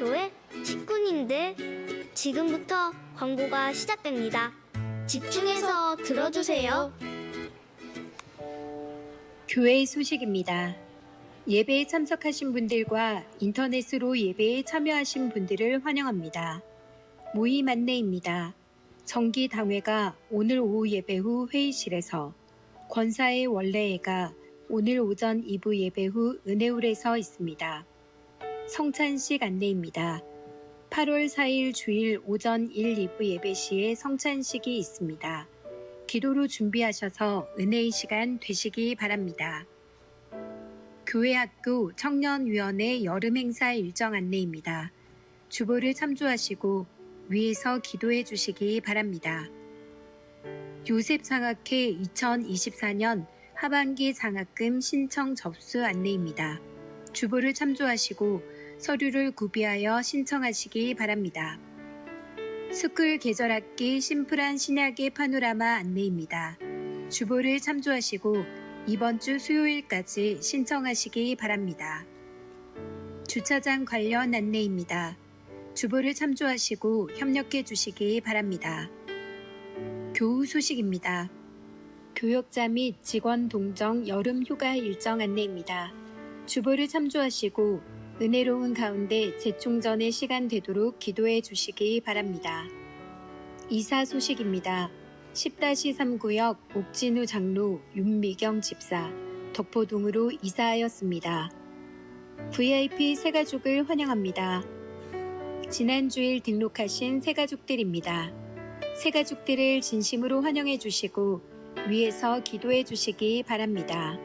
교회 식구님들, 지금부터 광고가 시작됩니다. 집중해서 들어주세요. 교회 소식입니다. 예배에 참석하신 분들과 인터넷으로 예배에 참여하신 분들을 환영합니다. 모임 안내입니다. 정기당회가 오늘 오후 예배 후 회의실에서, 권사의 원래회가 오늘 오전 2부 예배 후 은혜홀에서 있습니다. 성찬식 안내입니다. 8월 4일 주일 오전 1, 2부 예배 시에 성찬식이 있습니다. 기도로 준비하셔서 은혜의 시간 되시기 바랍니다. 교회학교 청년위원회 여름 행사 일정 안내입니다. 주보를 참조하시고 위에서 기도해 주시기 바랍니다. 요셉 장학회 2024년 하반기 장학금 신청 접수 안내입니다. 주보를 참조하시고 서류를 구비하여 신청하시기 바랍니다. 스쿨 계절학기 심플한 신약의 파노라마 안내입니다. 주보를 참조하시고 이번 주 수요일까지 신청하시기 바랍니다. 주차장 관련 안내입니다. 주보를 참조하시고 협력해 주시기 바랍니다. 교우 소식입니다. 교역자 및 직원 동정 여름 휴가 일정 안내입니다. 주보를 참조하시고 은혜로운 가운데 재충전의 시간 되도록 기도해 주시기 바랍니다. 이사 소식입니다. 10-3구역 옥진우 장로 윤미경 집사 덕포동으로 이사하였습니다. VIP 새가족을 환영합니다. 지난 주일 등록하신 새가족들입니다. 새가족들을 진심으로 환영해 주시고 위에서 기도해 주시기 바랍니다.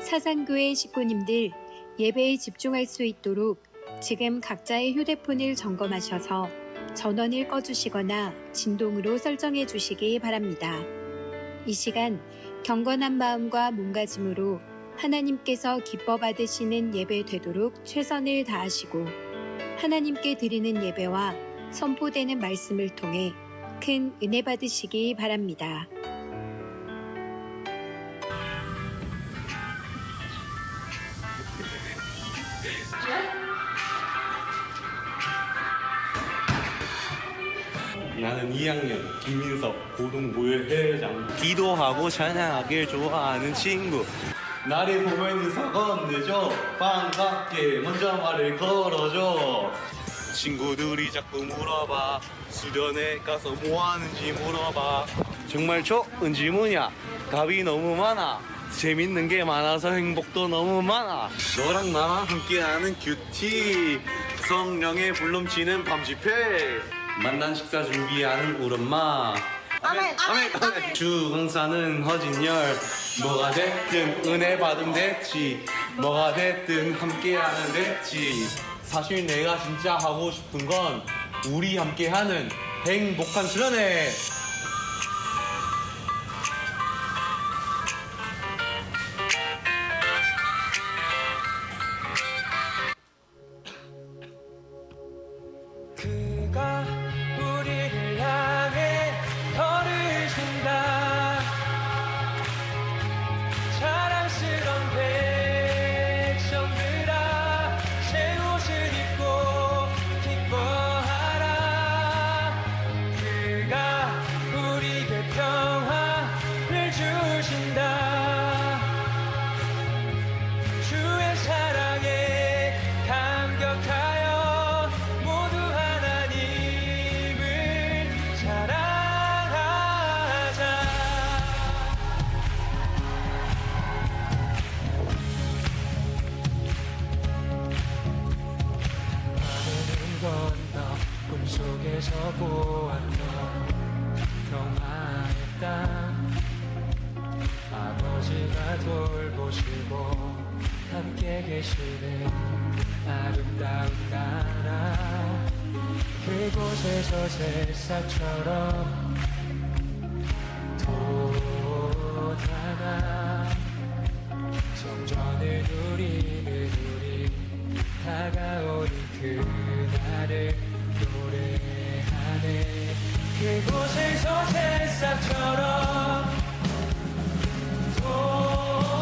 사상교회 식구님들, 예배에 집중할 수 있도록 지금 각자의 휴대폰을 점검하셔서 전원을 꺼주시거나 진동으로 설정해 주시기 바랍니다. 이 시간 경건한 마음과 몸가짐으로 하나님께서 기뻐 받으시는 예배 되도록 최선을 다하시고 하나님께 드리는 예배와 선포되는 말씀을 통해 큰 은혜 받으시기 바랍니다. 나는 2학년 김민석 고등모의회장. 기도하고 찬양하길 좋아하는 친구. 나를 보면 인사 건네줘. 반갑게 먼저 말을 걸어줘. 친구들이 자꾸 물어봐. 수련회 가서 뭐 하는지 물어봐. 정말 좋은지 뭐냐. 답이 너무 많아. 재밌는 게 많아서 행복도 너무 많아. 너랑 나랑 함께하는 큐티. 성령의 불 넘치는 밤 집회. 만난 식사 준비하는 우리 엄마. 아멘. 주 강사는 허진열. 뭐가 됐든 은혜 받으면 됐지. 뭐가 됐든 함께하면 됐지. 사실 내가 진짜 하고 싶은 건 우리 함께하는 행복한 수련회. 그가 우리를 향해 걸으신다. 자랑스런 백성들아, 새 옷을 입고 기뻐하라. 그가 우리에게 평화를 주신다. 주의 사랑에 감격하여 모두 하나님을 사랑하자. 하늘은 건너 꿈속에서 보았던 평화의 땅, 아버지가 돌보시고 함께 계시는 아름다운 나라. 그곳에서 새싹처럼 돋아나 성전을 누리는 우리, 다가오는 그날을 노래하네. 그곳에서 새싹처럼 돋아나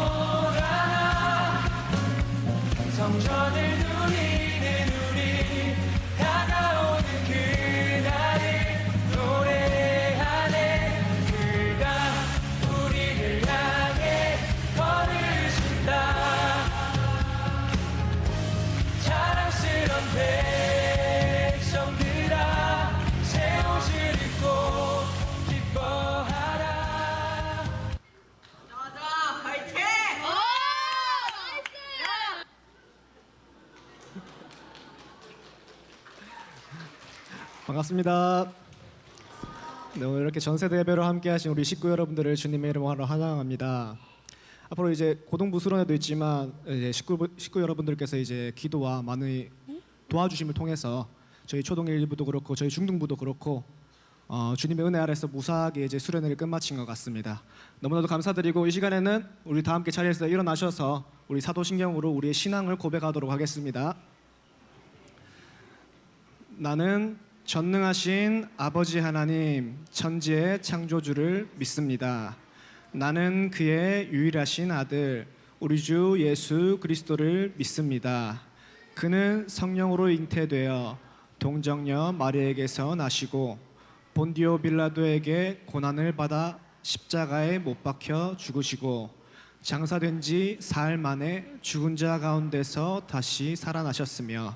반갑습니다. 네, 오늘 이렇게 전세대 예배로 함께하신 우리 식구 여러분들을 주님의 이름으로 환영합니다. 앞으로 이제 고등부수론에도 있지만 이제 식구 여러분들께서 이제 기도와 많은 도와주심을 통해서 저희 초등 1부도 그렇고 저희 중등부도 그렇고 주님의 은혜 아래서 무사하게 이제 수련회를 끝마친 것 같습니다. 너무나도 감사드리고 이 시간에는 우리 다 함께 자리에서 일어나셔서 우리 사도신경으로 우리의 신앙을 고백하도록 하겠습니다. 나는 전능하신 아버지 하나님 천지의 창조주를 믿습니다. 나는 그의 유일하신 아들 우리 주 예수 그리스도를 믿습니다. 그는 성령으로 잉태되어 동정녀 마리에게서 나시고 본디오 빌라도에게 고난을 받아 십자가에 못 박혀 죽으시고 장사된 지 사흘 만에 죽은 자 가운데서 다시 살아나셨으며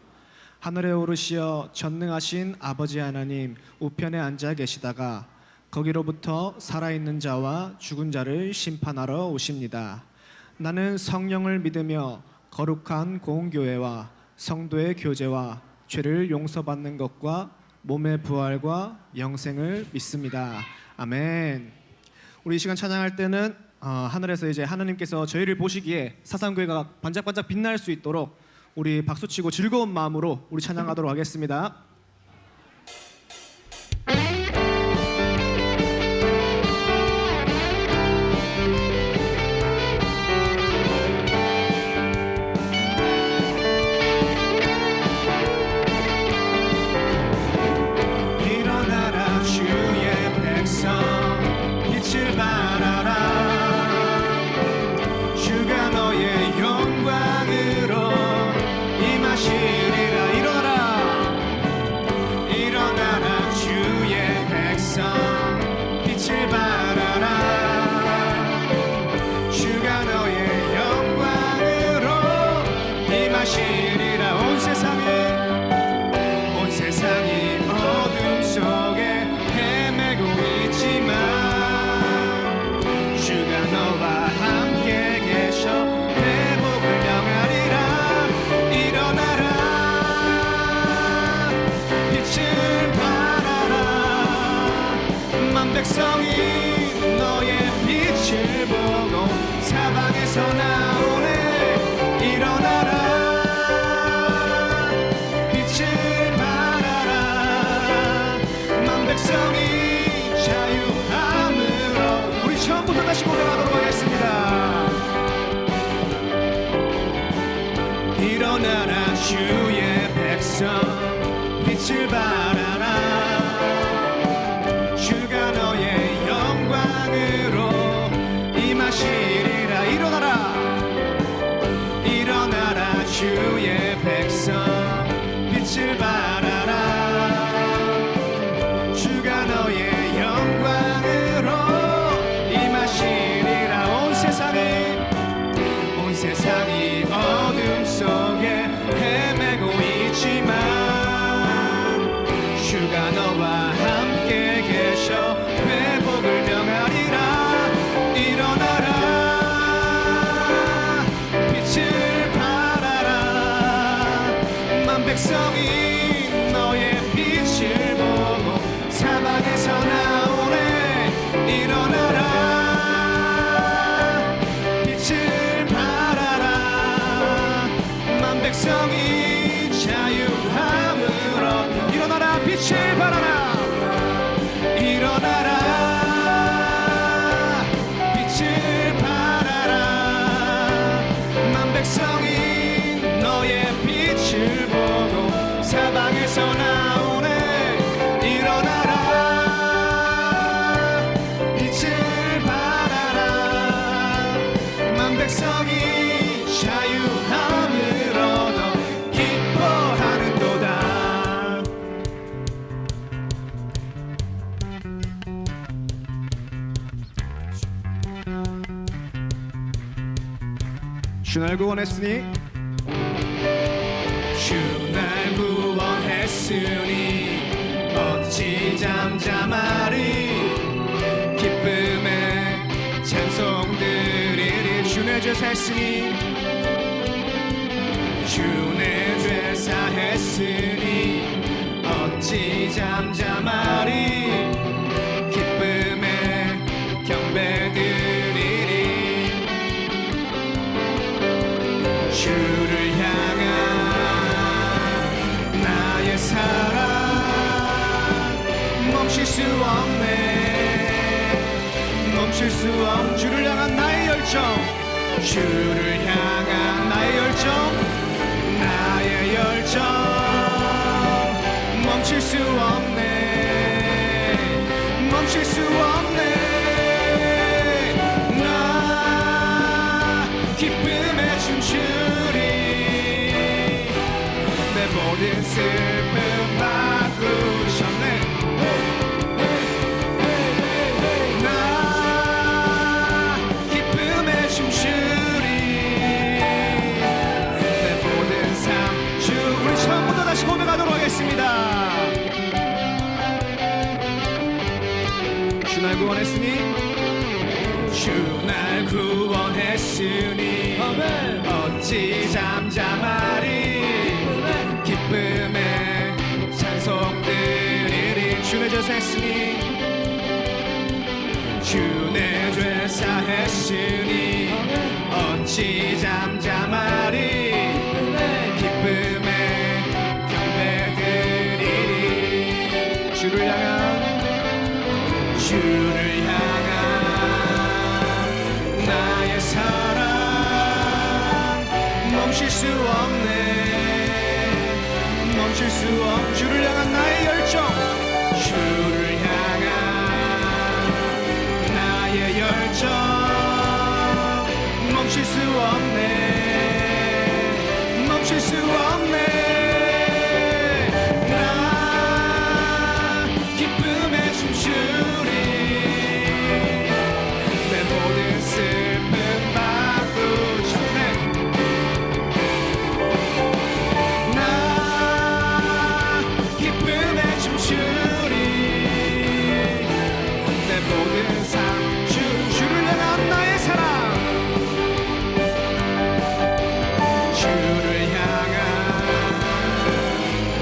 하늘에 오르시어 전능하신 아버지 하나님 우편에 앉아 계시다가 거기로부터 살아있는 자와 죽은 자를 심판하러 오십니다. 나는 성령을 믿으며 거룩한 공교회와 성도의 교제와 죄를 용서받는 것과 몸의 부활과 영생을 믿습니다. 아멘. 우리 이 시간 찬양할 때는 하늘에서 이제 하나님께서 저희를 보시기에 사상교회가 반짝반짝 빛날 수 있도록 우리 박수치고 즐거운 마음으로 우리 찬양하도록 하겠습니다. 일어나라 주의 백성 빛을 발하라 주가 너의 영광으로 임하시리라. 일어나라 주의 백성 빛을 발하라 주가 너의 영광으로 임하시리라. 온 세상이 어둠 속에 헤매고 있지만 주가 너와 함께 계셔 회복을 명하리라. 일어나라 빛을 발하라 만 백성이 너의 빛을 보고 사방에서 나오네. 일어나라 빛을 발하라 만 백성이 자유함으로. 우리 처음부터 다시 고백하도록 하겠습니다. 일어나라 주의 백성 빛을 발하라 주가 너의 영광으로 임하시리라. 일어나라 주의 백성 빛을 발하라 주가 너의 영광으로 임하시리라. 온 세상이 어둠 속에 헤매고 있지만 주가 너와 함께 계셔 회복을 명하리라. 일어나라 빛을 발하라 만 백성이 너의 빛을 보고 사방에서 나오네. 일어나라 빛을 발하라 만 백성이 자유함으로. 일어나라 빛을 발하라. 일어나라 빛을 발하라 만 백성이 너의 빛을 보고 사방에서 나오네. 일어나라 빛을 발하라 만 백성이 자유함으로 더 기뻐하는도다. 주 날 구원했으니 어찌 잠잠하리. 기쁨의 찬송들이 주 내 죄 사했으니 주 내 죄 사했으니 어찌 잠 수없 주를 향한 나의 열정 주를 향한 나의 열정 나의 열정 멈출 수 없네 멈출 수 없네 나 기쁨에 춤추리 내 모든 슬픔 바꾸셨네 나 기쁨에 춤추리 내 모든 삶 주 우리 처음부터 다시 고백하도록 하겠습니다 주 날 구원했으니 주 날 구원했으니 어찌 잠잠하리 기쁨에 찬송 드리리 주 내 죄사했으니 주 내 죄사했으니 어찌 잠잠하리 기쁨에 경배 드리리 주를 향한 나의 사랑 멈출 수 없네 멈출 수 없 주를 향한 나의 열정 주를 향한 나의 열정 멈출 수 없네 멈출 수 없네 나 기쁨에 춤추리 내 모든 슬픔 바꾸셨네 나 기쁨에 춤추리 내 모든 삶 주를 향한 나의 사랑 주를 향한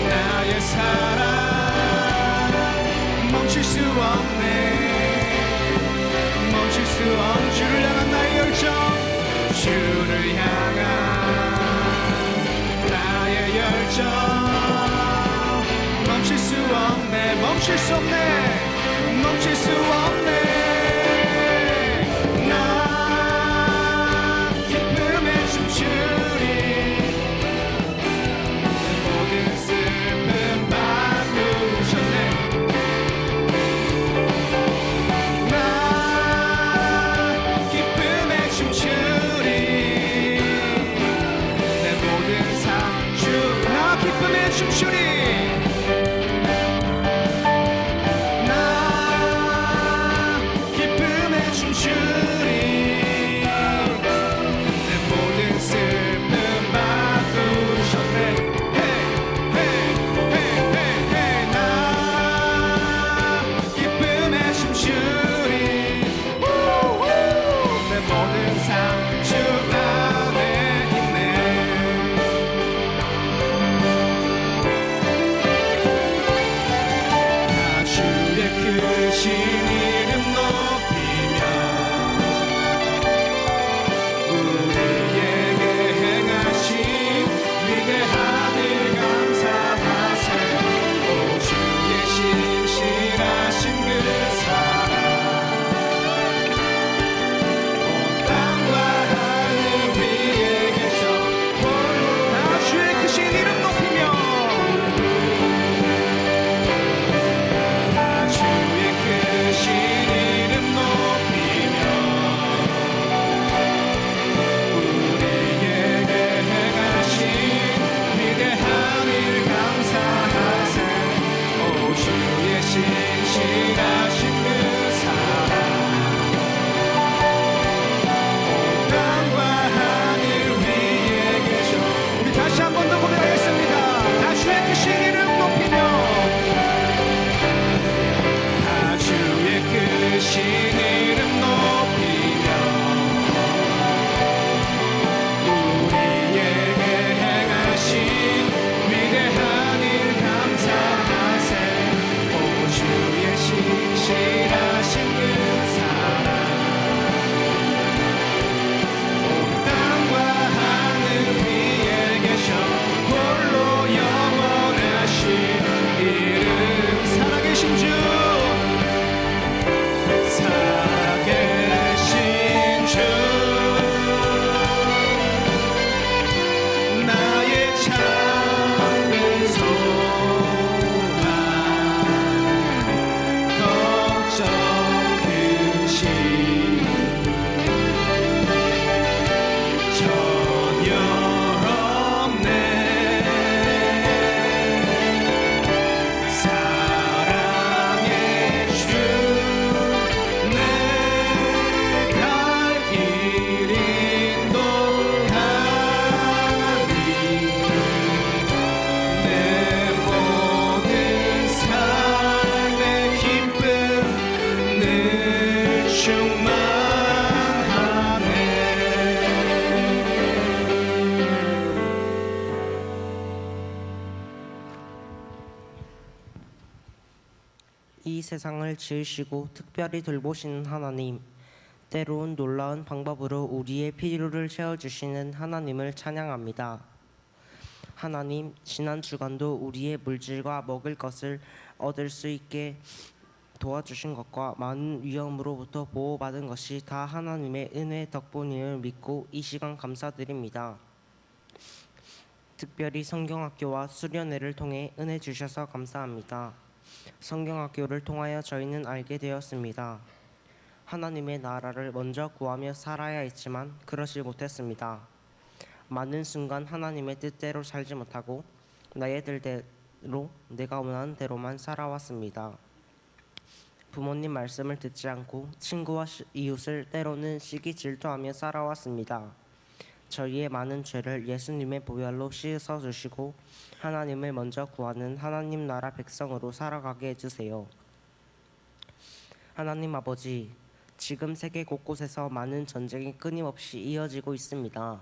나의 사랑 멈출 수 없네 멈출 수 없 주를 향한 나의 열정 주를 향한 나의 열정 멈출 수 없네 멈출 수 없네 멈출 수 없네 나 기쁨에 춤추리 내 모든 슬픔 바꾸셨네 나 기쁨에 춤추리 내 모든 삶 주 나 기쁨에 춤추리 나 세상을 지으시고 특별히 돌보시는 하나님, 때로는 놀라운 방법으로 우리의 필요를 채워주시는 하나님을 찬양합니다. 하나님, 지난 주간도 우리의 물질과 먹을 것을 얻을 수 있게 도와주신 것과 많은 위험으로부터 보호받은 것이 다 하나님의 은혜 덕분임을 믿고 이 시간 감사드립니다. 특별히 성경학교와 수련회를 통해 은혜 주셔서 감사합니다. 성경학교를 통하여 저희는 알게 되었습니다. 하나님의 나라를 먼저 구하며 살아야 했지만 그러지 못했습니다. 많은 순간 하나님의 뜻대로 살지 못하고 나의 뜻대로 내가 원하는 대로만 살아왔습니다. 부모님 말씀을 듣지 않고 친구와 이웃을 때로는 시기 질투하며 살아왔습니다. 저희의 많은 죄를 예수님의 보혈로 씻어 주시고 하나님을 먼저 구하는 하나님 나라 백성으로 살아가게 해주세요. 하나님 아버지, 지금 세계 곳곳에서 많은 전쟁이 끊임없이 이어지고 있습니다.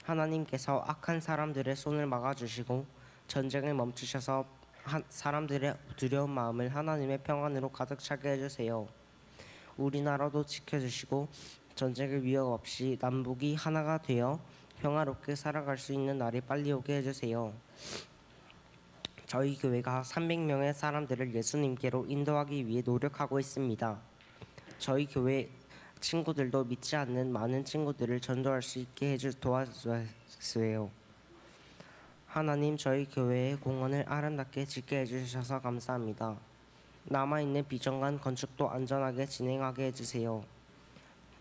하나님께서 악한 사람들의 손을 막아주시고 전쟁을 멈추셔서 사람들의 두려운 마음을 하나님의 평안으로 가득 차게 해주세요. 우리나라도 지켜주시고 전쟁의 위협 없이 남북이 하나가 되어 평화롭게 살아갈 수 있는 날이 빨리 오게 해주세요. 저희 교회가 300명의 사람들을 예수님께로 인도하기 위해 노력하고 있습니다. 저희 교회 친구들도 믿지 않는 많은 친구들을 전도할 수 있게 도와주세요. 하나님, 저희 교회의 공헌을 아름답게 짓게 해주셔서 감사합니다. 남아있는 비정관 건축도 안전하게 진행하게 해주세요.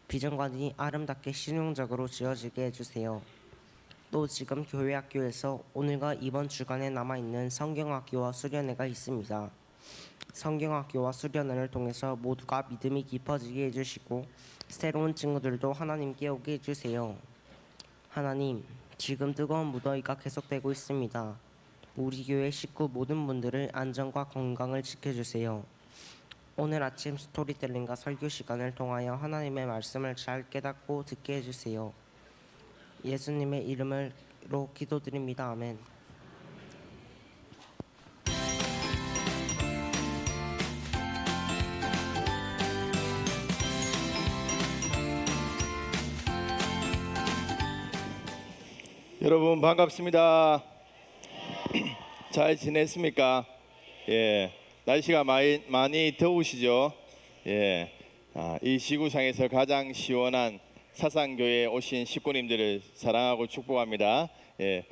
비정관이 아름답게 실용적으로 지어지게 해주세요. 또 지금 교회 학교에서 오늘과 이번 주간에 남아있는 성경학교와 수련회가 있습니다. 성경학교와 수련회를 통해서 모두가 믿음이 깊어지게 해주시고 새로운 친구들도 하나님께 오게 해주세요. 하나님, 지금 뜨거운 무더위가 계속되고 있습니다. 우리 교회 식구 모든 분들을 안전과 건강을 지켜주세요. 오늘 아침 스토리텔링과 설교 시간을 통하여 하나님의 말씀을 잘 깨닫고 듣게 해주세요. 예수님의 이름으로 기도드립니다. 아멘. 여러분 반갑습니다. 잘 지냈습니까? 예, 날씨가 많이 더우시죠? 예, 이 지구상에서 가장 시원한 사상교회에 오신 식구님들을 사랑하고 축복합니다. 예,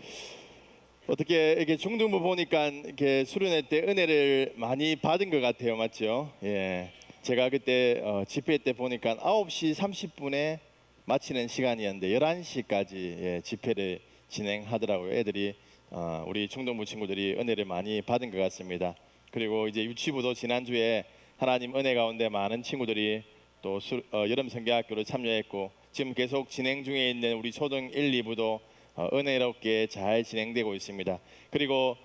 어떻게 이렇게 중등부 보니까 이렇게 수련회 때 은혜를 많이 받은 것 같아요, 맞죠? 예, 제가 그때 집회 때 보니까 9시 30분에 마치는 시간이었는데 11시까지 예, 집회를 진행하더라고요. 애들이 우리 중동부 친구들이 은혜를 많이 받은 것 같습니다. 그리고 이제 유치부도 지난주에 하나님 은혜 가운데 많은 친구들이 또 여름 성경학교를 참여했고 지금 계속 진행 중에 있는 우리 초등 1, 2부도 은혜롭게 잘 진행되고 있습니다. 그리고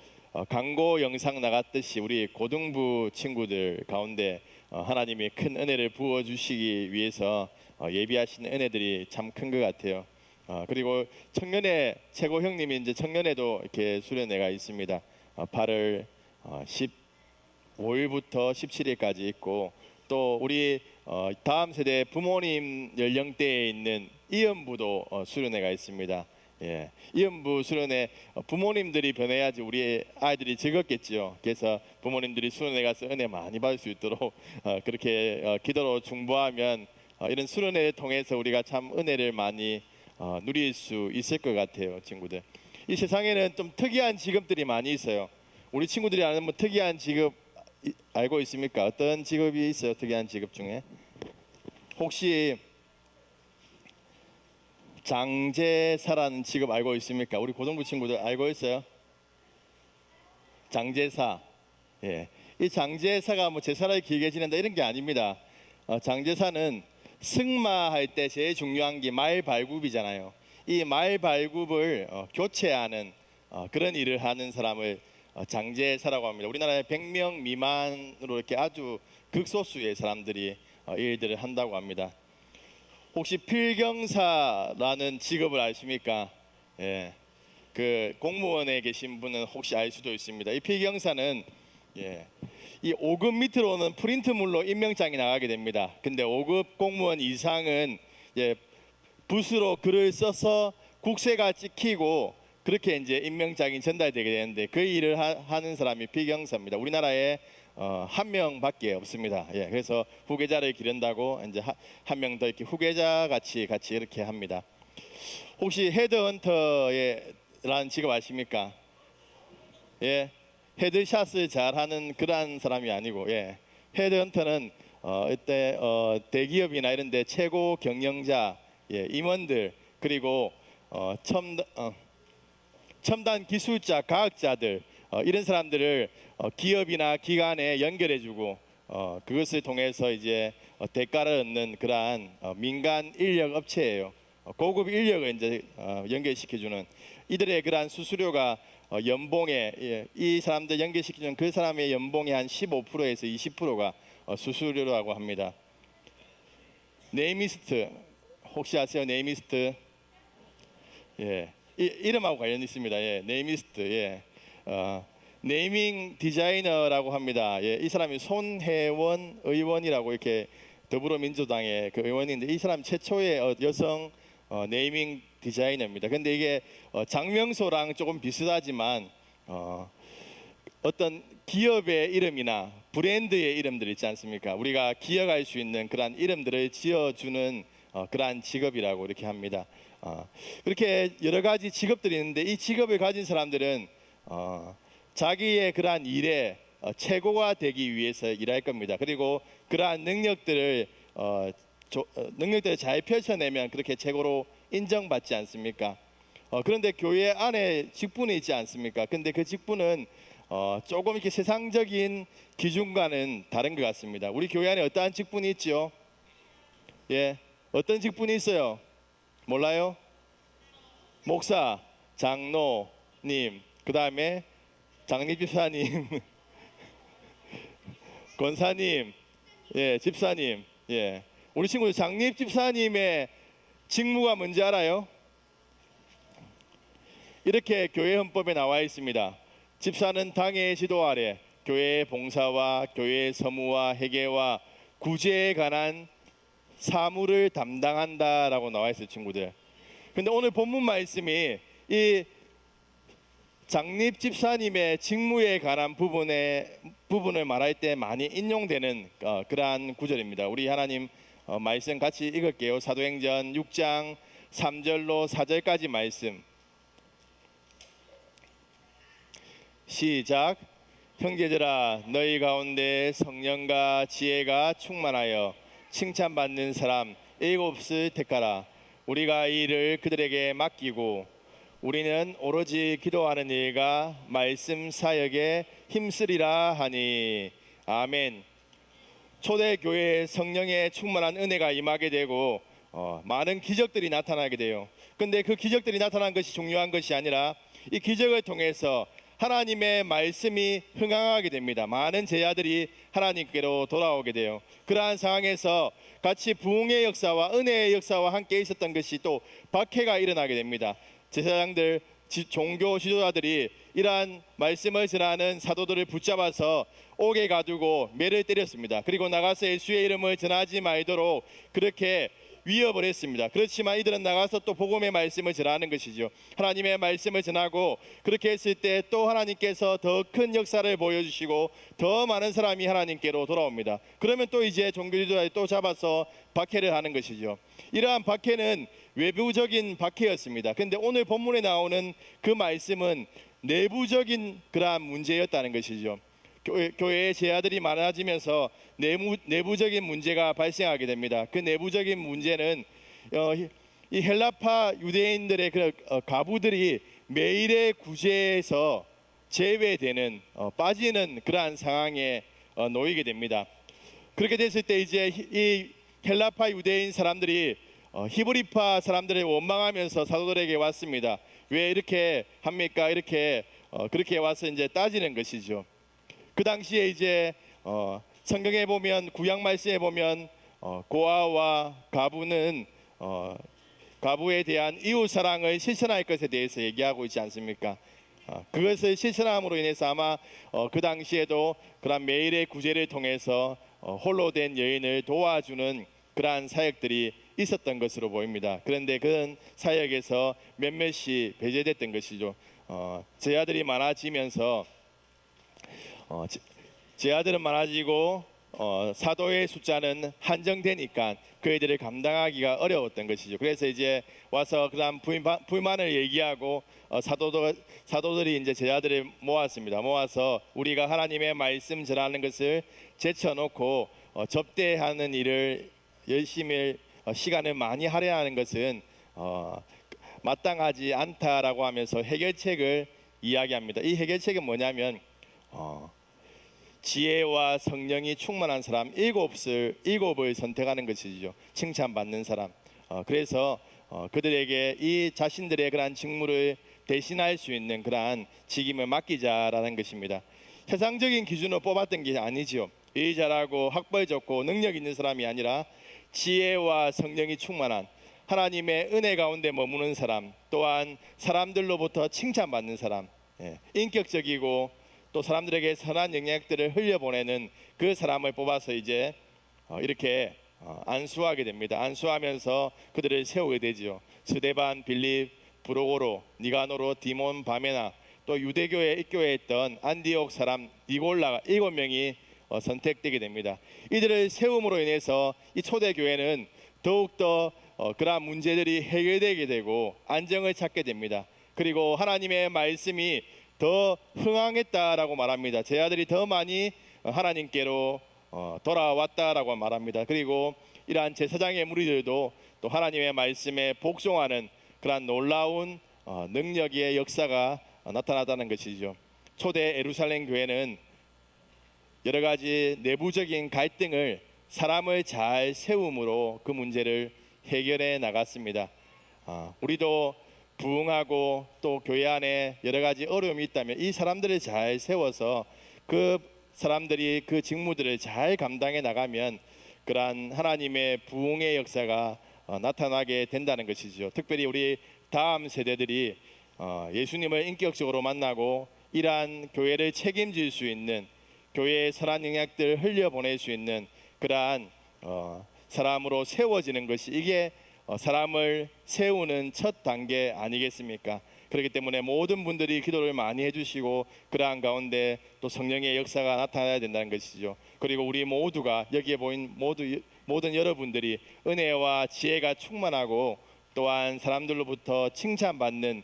광고 영상 나갔듯이 우리 고등부 친구들 가운데 하나님이 큰 은혜를 부어주시기 위해서 예비하시는 은혜들이 참 큰 것 같아요. 그리고 청년회 최고 형님이 이제 청년회도 이렇게 수련회가 있습니다. 8월 15일부터 17일까지 있고 또 우리 다음 세대 부모님 연령대에 있는 이연부도 수련회가 있습니다. 예, 이연부 수련회 부모님들이 변해야지 우리 아이들이 즐겁겠죠. 그래서 부모님들이 수련회 가서 은혜 많이 받을 수 있도록 그렇게 기도로 중보하면 이런 수련회를 통해서 우리가 참 은혜를 많이 누릴 수 있을 것 같아요, 친구들. 이 세상에는 좀 특이한 직업들이 많이 있어요. 우리 친구들이 아는 뭐 특이한 직업 알고 있습니까? 어떤 직업이 있어요? 특이한 직업 중에 혹시 장제사라는 직업 알고 있습니까? 우리 고등부 친구들 알고 있어요? 장제사. 예, 이 장제사가 뭐 제사를 길게 지낸다 이런 게 아닙니다. 장제사는 승마할 때 제일 중요한 게 말 발굽이잖아요. 이 말 발굽을 교체하는 그런 일을 하는 사람을 장제사라고 합니다. 우리나라에 100명 미만으로 이렇게 아주 극소수의 사람들이 일들을 한다고 합니다. 혹시 필경사라는 직업을 아십니까? 예, 그 공무원에 계신 분은 혹시 알 수도 있습니다. 이 필경사는 이 5급 밑으로는 프린트물로 임명장이 나가게 됩니다. 근데 5급 공무원 이상은 붓으로 글을 써서 국세가 찍히고 그렇게 이제 임명장이 전달되게 되는데 그 일을 하는 사람이 비경사입니다. 우리나라에 한 명밖에 없습니다. 예, 그래서 후계자를 기른다고 이제 한 명 더 이렇게 후계자 같이 이렇게 합니다. 혹시 헤드헌터라는 직업 아십니까? 예, 헤드샷을 잘하는 그러한 사람이 아니고, 예, 헤드헌터는 이때 대기업이나 이런데 최고 경영자, 예, 임원들 그리고 첨단 기술자, 과학자들 이런 사람들을 기업이나 기관에 연결해주고 그것을 통해서 이제 대가를 얻는 그러한 민간 인력 업체예요. 고급 인력을 이제 연결시켜주는 이들의 그러한 수수료가 연봉에 이 사람들 연결시키는 그 사람의 연봉의 한 15%에서 20%가 수수료라고 합니다. 네이미스트 혹시 아세요? 네이미스트, 예, 이름하고 관련 있습니다. 예, 네이미스트, 예, 네이밍 디자이너라고 합니다. 예, 이 사람이 손혜원 의원이라고 이렇게 더불어민주당의 그 의원인데 이 사람 최초의 여성 네이밍 디자이너입니다. 근데 이게 장명소랑 조금 비슷하지만 어떤 기업의 이름이나 브랜드의 이름들 있지 않습니까? 우리가 기억할 수 있는 그러한 이름들을 지어주는 그러한 직업이라고 이렇게 합니다. 그렇게 여러 가지 직업들이 있는데 이 직업을 가진 사람들은 자기의 그러한 일에 최고가 되기 위해서 일할 겁니다. 그리고 그러한 능력들을 잘 펼쳐내면 그렇게 최고로 인정받지 않습니까? 그런데 교회 안에 직분이 있지 않습니까? 근데 그 직분은 조금 이렇게 세상적인 기준과는 다른 것 같습니다. 우리 교회 안에 어떠한 직분이 있죠? 예, 어떤 직분이 있어요? 몰라요? 목사, 장로님, 그 다음에 장립집사님, 권사님, 예, 집사님, 예. 우리 친구들 장립집사님의 직무가 뭔지 알아요? 이렇게 교회 헌법에 나와 있습니다. 집사는 당의 지도 아래 교회의 봉사와 교회의 서무와 회계와 구제에 관한 사무를 담당한다라고 나와 있어요, 친구들. 근데 오늘 본문 말씀이 이 장립 집사님의 직무에 관한 부분을 말할 때 많이 인용되는 그러한 구절입니다. 우리 하나님 말씀 같이 읽을게요. 사도행전 6장 3절로 4절까지 말씀. 시작. 형제들아, 너희 가운데 성령과 지혜가 충만하여 칭찬받는 사람 7을 택하라. 우리가 이 일을 그들에게 맡기고 우리는 오로지 기도하는 일과 말씀 사역에 힘쓰리라 하니. 아멘. 초대교회에 성령의 충만한 은혜가 임하게 되고 많은 기적들이 나타나게 돼요. 근데 그 기적들이 나타난 것이 중요한 것이 아니라 이 기적을 통해서 하나님의 말씀이 흥황하게 됩니다. 많은 제자들이 하나님께로 돌아오게 돼요. 그러한 상황에서 같이 부흥의 역사와 은혜의 역사와 함께 있었던 것이 또 박해가 일어나게 됩니다. 제사장들, 종교 지도자들이 이러한 말씀을 전하는 사도들을 붙잡아서 옥에 가두고 매를 때렸습니다. 그리고 나가서 예수의 이름을 전하지 말도록 그렇게 위협을 했습니다. 그렇지만 이들은 나가서 또 복음의 말씀을 전하는 것이죠. 하나님의 말씀을 전하고 그렇게 했을 때 또 하나님께서 더 큰 역사를 보여주시고 더 많은 사람이 하나님께로 돌아옵니다. 그러면 또 이제 종교지도자들이 또 잡아서 박해를 하는 것이죠. 이러한 박해는 외부적인 박해였습니다. 근데 오늘 본문에 나오는 그 말씀은 내부적인 그러한 문제였다는 것이죠. 교회의 제자들이 많아지면서 내부적인 문제가 발생하게 됩니다. 그 내부적인 문제는 이 헬라파 유대인들의 그 가부들이 매일의 구제에서 제외되는 빠지는 그러한 상황에 놓이게 됩니다. 그렇게 됐을 때 이제 이 헬라파 유대인 사람들이 히브리파 사람들을 원망하면서 사도들에게 왔습니다. 왜 이렇게 합니까? 이렇게 그렇게 와서 이제 따지는 것이죠. 그 당시에 이제 성경에 보면 구약 말씀에 보면 고아와 가부는 가부에 대한 이웃 사랑을 실천할 것에 대해서 얘기하고 있지 않습니까? 그것을 실천함으로 인해서 아마 그 당시에도 그런 매일의 구제를 통해서 홀로 된 여인을 도와주는 그러한 사역들이 있었던 것으로 보입니다. 그런데 그런 사역에서 몇몇이 배제됐던 것이죠. 제자들이 많아지면서 제자들은 많아지고 사도의 숫자는 한정되니까 그들을 감당하기가 어려웠던 것이죠. 그래서 이제 와서 그다음 불만을 얘기하고 사도들이 이제 제자들을 모았습니다. 모아서 우리가 하나님의 말씀 전하는 것을 제쳐놓고 접대하는 일을 열심히 시간을 많이 할애하는 것은 마땅하지 않다라고 하면서 해결책을 이야기합니다. 이 해결책은 뭐냐면 지혜와 성령이 충만한 사람 일곱을 선택하는 것이죠. 칭찬받는 사람. 그래서 그들에게 이 자신들의 그러한 직무를 대신할 수 있는 그러한 직임을 맡기자라는 것입니다. 세상적인 기준으로 뽑았던 게 아니지요. 일 잘하고 학벌 좋고 능력 있는 사람이 아니라 지혜와 성령이 충만한 하나님의 은혜 가운데 머무는 사람, 또한 사람들로부터 칭찬받는 사람, 인격적이고 또 사람들에게 선한 영향들을 흘려보내는 그 사람을 뽑아서 이제 이렇게 안수하게 됩니다. 안수하면서 그들을 세우게 되지요. 스데반, 빌립, 브로고로, 니가노로, 디몬, 바메나, 또 유대교에 입교해 있던 안디옥 사람 니골라 7명이 선택되게 됩니다. 이들을 세움으로 인해서 이 초대교회는 더욱더 그러한 문제들이 해결되게 되고 안정을 찾게 됩니다. 그리고 하나님의 말씀이 더 흥황했다라고 말합니다. 제자들이 더 많이 하나님께로 돌아왔다라고 말합니다. 그리고 이러한 제사장의 무리들도 또 하나님의 말씀에 복종하는 그러한 놀라운 능력의 역사가 나타났다는 것이죠. 초대 예루살렘 교회는 여러 가지 내부적인 갈등을 사람을 잘 세움으로 그 문제를 해결해 나갔습니다. 우리도 부흥하고 또 교회 안에 여러 가지 어려움이 있다면 이 사람들을 잘 세워서 그 사람들이 그 직무들을 잘 감당해 나가면 그러한 하나님의 부흥의 역사가 나타나게 된다는 것이죠. 특별히 우리 다음 세대들이 예수님을 인격적으로 만나고 이러한 교회를 책임질 수 있는 교회의 선한 영향들을 흘려보낼 수 있는 그러한 사람으로 세워지는 것이 이게 사람을 세우는 첫 단계 아니겠습니까? 그렇기 때문에 모든 분들이 기도를 많이 해주시고 그러한 가운데 또 성령의 역사가 나타나야 된다는 것이죠. 그리고 우리 모두가 여기에 보인 모든 여러분들이 은혜와 지혜가 충만하고 또한 사람들로부터 칭찬받는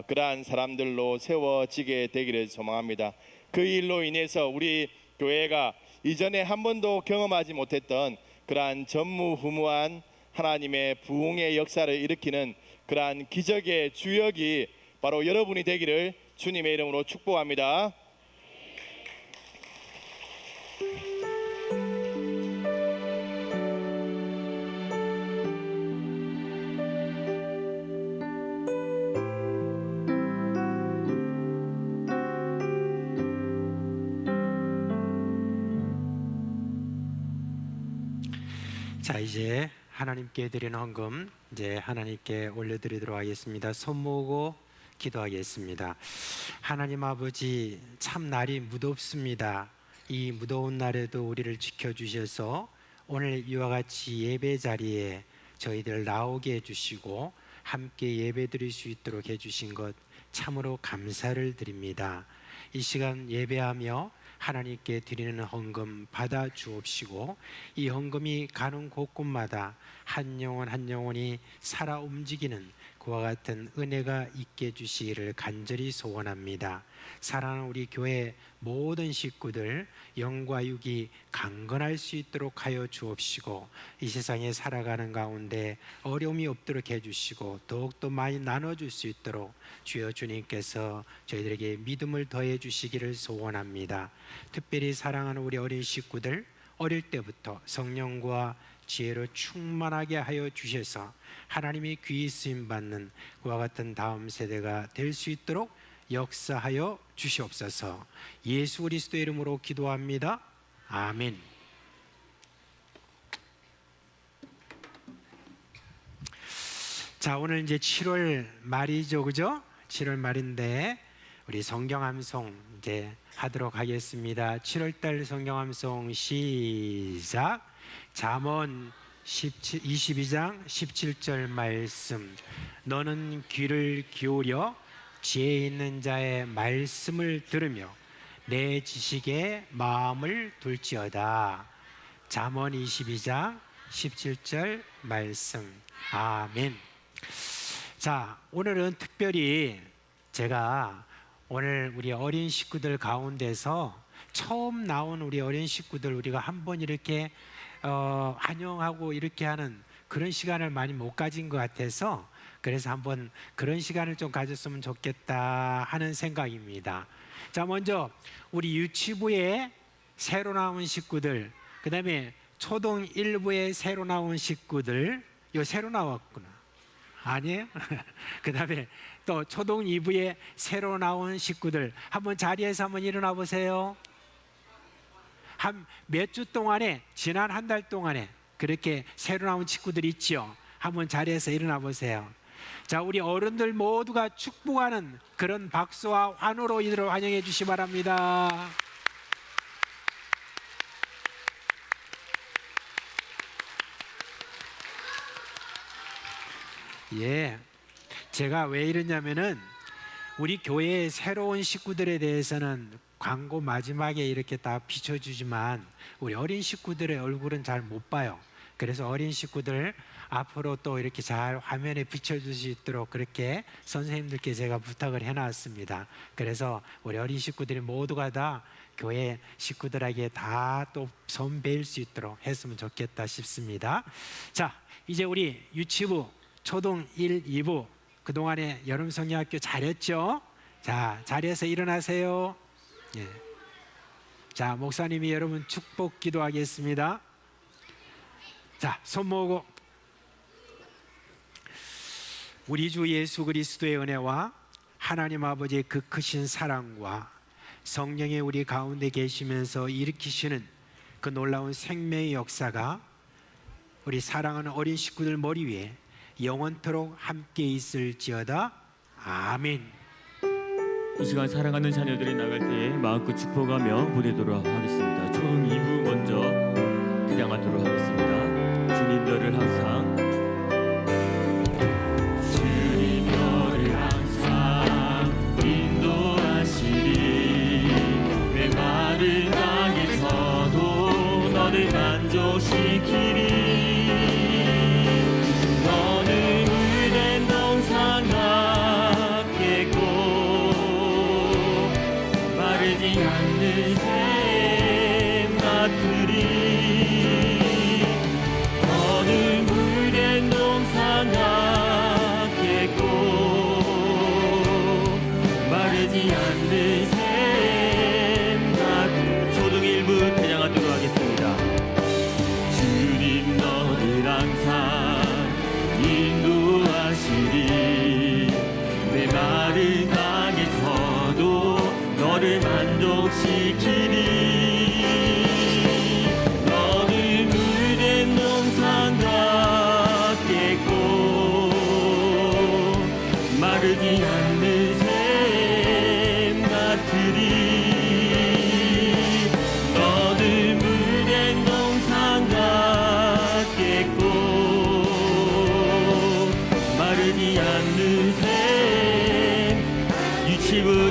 그러한 사람들로 세워지게 되기를 소망합니다. 그 일로 인해서 우리 교회가 이전에 한 번도 경험하지 못했던 그러한 전무후무한 하나님의 부흥의 역사를 일으키는 그러한 기적의 주역이 바로 여러분이 되기를 주님의 이름으로 축복합니다. 자, 이제 하나님께 드리는 헌금 이제 하나님께 올려드리도록 하겠습니다. 손 모으고 기도하겠습니다. 하나님 아버지, 참 날이 무덥습니다. 이 무더운 날에도 우리를 지켜주셔서 오늘 이와 같이 예배 자리에 저희들 나오게 해주시고 함께 예배 드릴 수 있도록 해주신 것 참으로 감사를 드립니다. 이 시간 예배하며 하나님께 드리는 헌금 받아 주옵시고 이 헌금이 가는 곳곳마다 한 영혼 한 영혼이 살아 움직이는 그와 같은 은혜가 있게 해주시기를 간절히 소원합니다. 사랑하는 우리 교회 모든 식구들 영과 육이 강건할 수 있도록 하여 주옵시고 이 세상에 살아가는 가운데 어려움이 없도록 해주시고 더욱더 많이 나눠줄 수 있도록 주여 주님께서 저희들에게 믿음을 더해 주시기를 소원합니다. 특별히 사랑하는 우리 어린 식구들 어릴 때부터 성령과 지혜로 충만하게 하여 주셔서 하나님이 귀히 쓰임 받는 그와 같은 다음 세대가 될 수 있도록 역사하여 주시옵소서. 예수 그리스도의 이름으로 기도합니다. 아멘. 자, 오늘 이제 7월 말이죠, 그죠? 7월 말인데 우리 성경함송 이제 하도록 하겠습니다. 7월달 성경함송 시작. 잠언 22장 17절 말씀. 너는 귀를 기울여 지혜 있는 자의 말씀을 들으며 내 지식에 마음을 둘지어다. 잠언 22장 17절 말씀. 아멘. 자, 오늘은 특별히 제가 오늘 우리 어린 식구들 가운데서 처음 나온 우리 어린 식구들 우리가 한번 이렇게 환영하고 이렇게 하는 그런 시간을 많이 못 가진 것 같아서 그래서 한번 그런 시간을 좀 가졌으면 좋겠다 하는 생각입니다. 자, 먼저 우리 유치부에 새로 나온 식구들, 그 다음에 초등 1부에 새로 나온 식구들, 요 새로 나왔구나. 아니에요? 그 다음에 또 초등 2부에 새로 나온 식구들 한번 자리에서 한번 일어나 보세요. 한 몇 주 동안에, 지난 한 달 동안에 그렇게 새로 나온 친구들이 있죠. 한번 자리에서 일어나 보세요. 자, 우리 어른들 모두가 축복하는 그런 박수와 환호로 이들을 환영해 주시기 바랍니다. 예, 제가 왜 이러냐면은 우리 교회의 새로운 식구들에 대해서는 광고 마지막에 이렇게 다 비춰주지만 우리 어린 식구들의 얼굴은 잘 못 봐요. 그래서 어린 식구들 앞으로 또 이렇게 잘 화면에 비춰줄 수 있도록 그렇게 선생님들께 제가 부탁을 해놨습니다. 그래서 우리 어린 식구들이 모두가 다 교회 식구들에게 다 또 손 베일 수 있도록 했으면 좋겠다 싶습니다. 자, 이제 우리 유치부 초등 1, 2부 그동안에 여름성경학교 잘했죠? 자, 자리에서 일어나세요. 예. 자, 목사님이 여러분 축복 기도하겠습니다. 자, 손 모으고. 우리 주 예수 그리스도의 은혜와 하나님 아버지의 그 크신 사랑과 성령의 우리 가운데 계시면서 일으키시는 그 놀라운 생명의 역사가 우리 사랑하는 어린 식구들 머리 위에 영원토록 함께 있을지어다. 아멘. 이 시간 사랑하는 자녀들이 나갈 때에 마음껏 축복하며 보내도록 하겠습니다. 초등 2부 먼저 기량하도록 하겠습니다. 주님 너를 항상, 주님 너를 항상 인도하시리. 메마른 땅에서도 너를 만족시키리.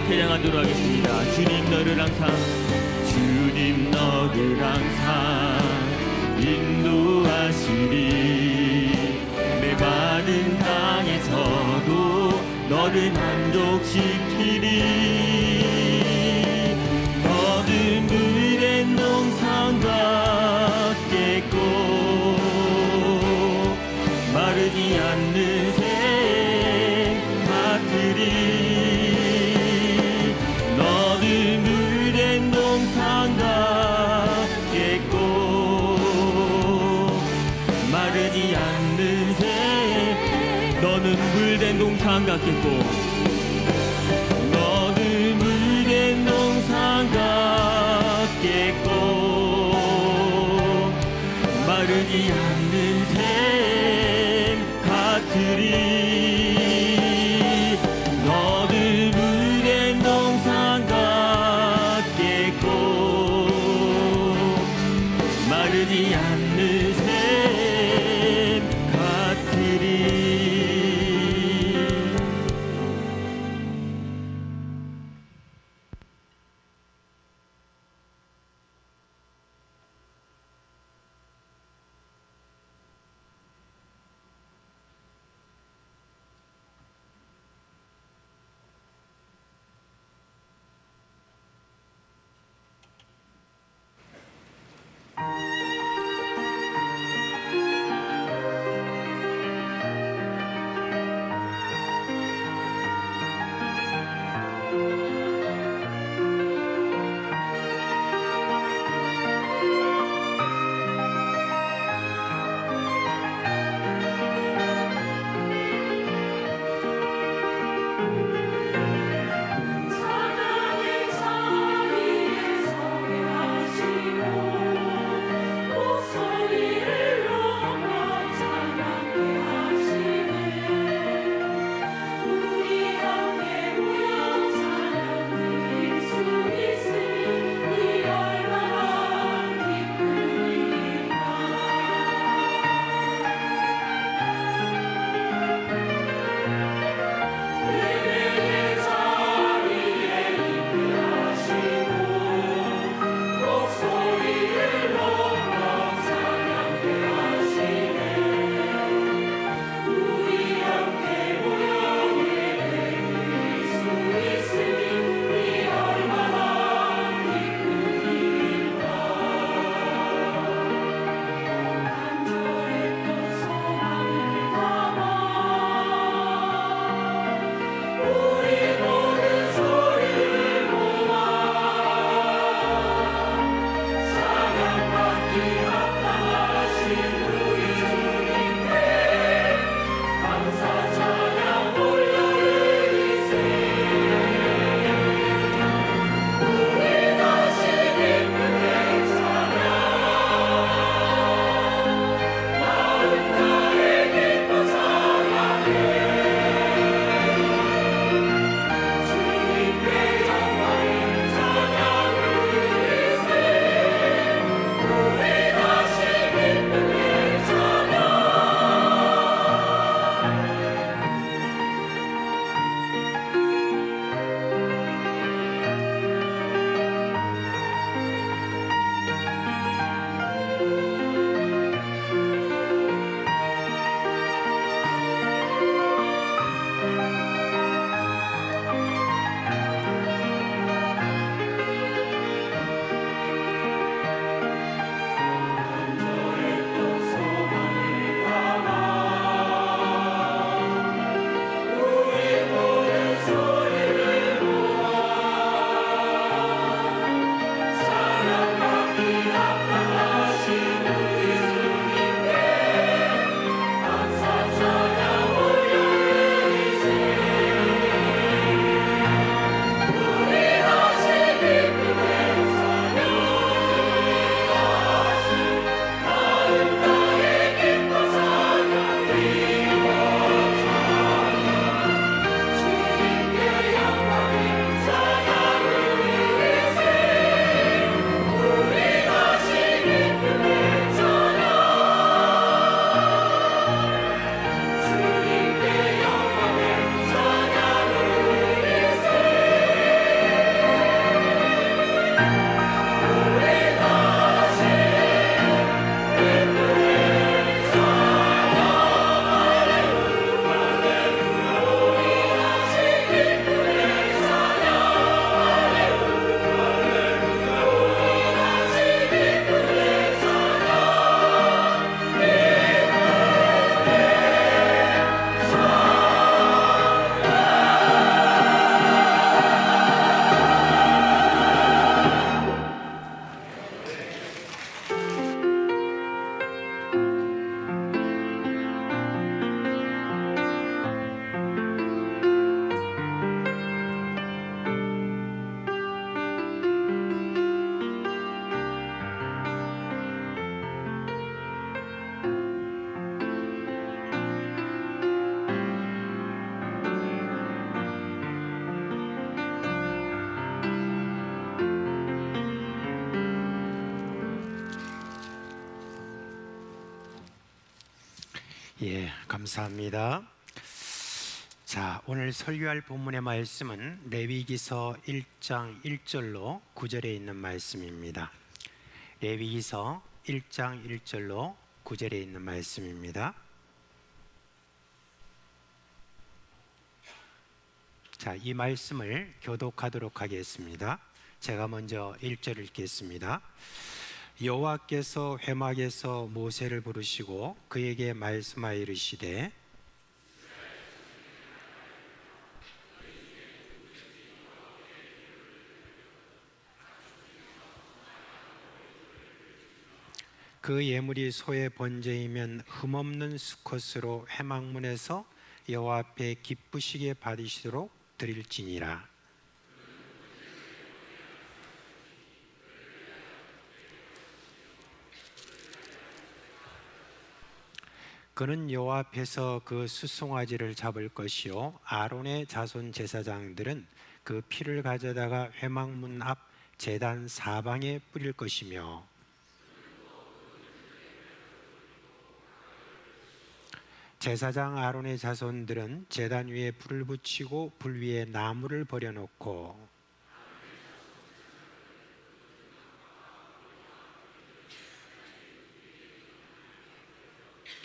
대장하도록 하겠습니다. 주님 너를 항상, 주님 너를 항상 인도하시리. 메마른 땅에서도 너를 만족시키리. 너는 물된 농상 같겠고 마르지 않는 샘 같으리. 물된 동산 같겠고 너는 물된 동산 같겠고 마르지 않는 샘 같으리. 너는 물된 동산 예, 감사합니다. 자, 오늘 설교할 본문의 말씀은 레위기서 1장 1절로 9절에 있는 말씀입니다. 레위기서 1장 1절로 9절에 있는 말씀입니다. 자, 이 말씀을 교독하도록 하겠습니다. 제가 먼저 1절 읽겠습니다. 여호와께서 회막에서 모세를 부르시고 그에게 말씀하여 이르시되 그 예물이 소의 번제이면 흠없는 수컷으로 회막문에서 여호와 앞에 기쁘시게 받으시도록 드릴지니라. 그는 여호와 앞에서 그 수송아지를 잡을 것이요 아론의 자손 제사장들은 그 피를 가져다가 회막문 앞 제단 사방에 뿌릴 것이며 제사장 아론의 자손들은 제단 위에 불을 붙이고 불 위에 나무를 버려놓고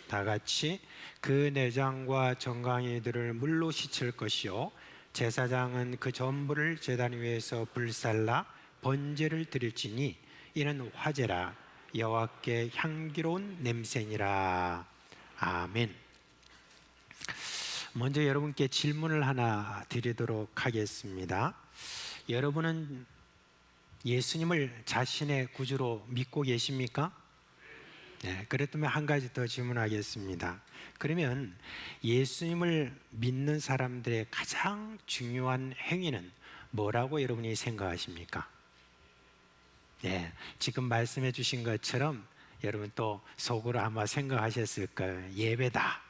다 같이 그 내장과 정강이들을 물로 씻을 것이요 제사장은 그 전부를 제단 위에서 불살라 번제를 드릴지니 이는 화제라 여호와께 향기로운 냄새니라. 아멘. 먼저 여러분께 질문을 하나 드리도록 하겠습니다. 여러분은 예수님을 자신의 구주로 믿고 계십니까? 네, 그렇다면 한 가지 더 질문하겠습니다. 그러면 예수님을 믿는 사람들의 가장 중요한 행위는 뭐라고 여러분이 생각하십니까? 네, 지금 말씀해 주신 것처럼 여러분 또 속으로 아마 생각하셨을 거예요. 예배다.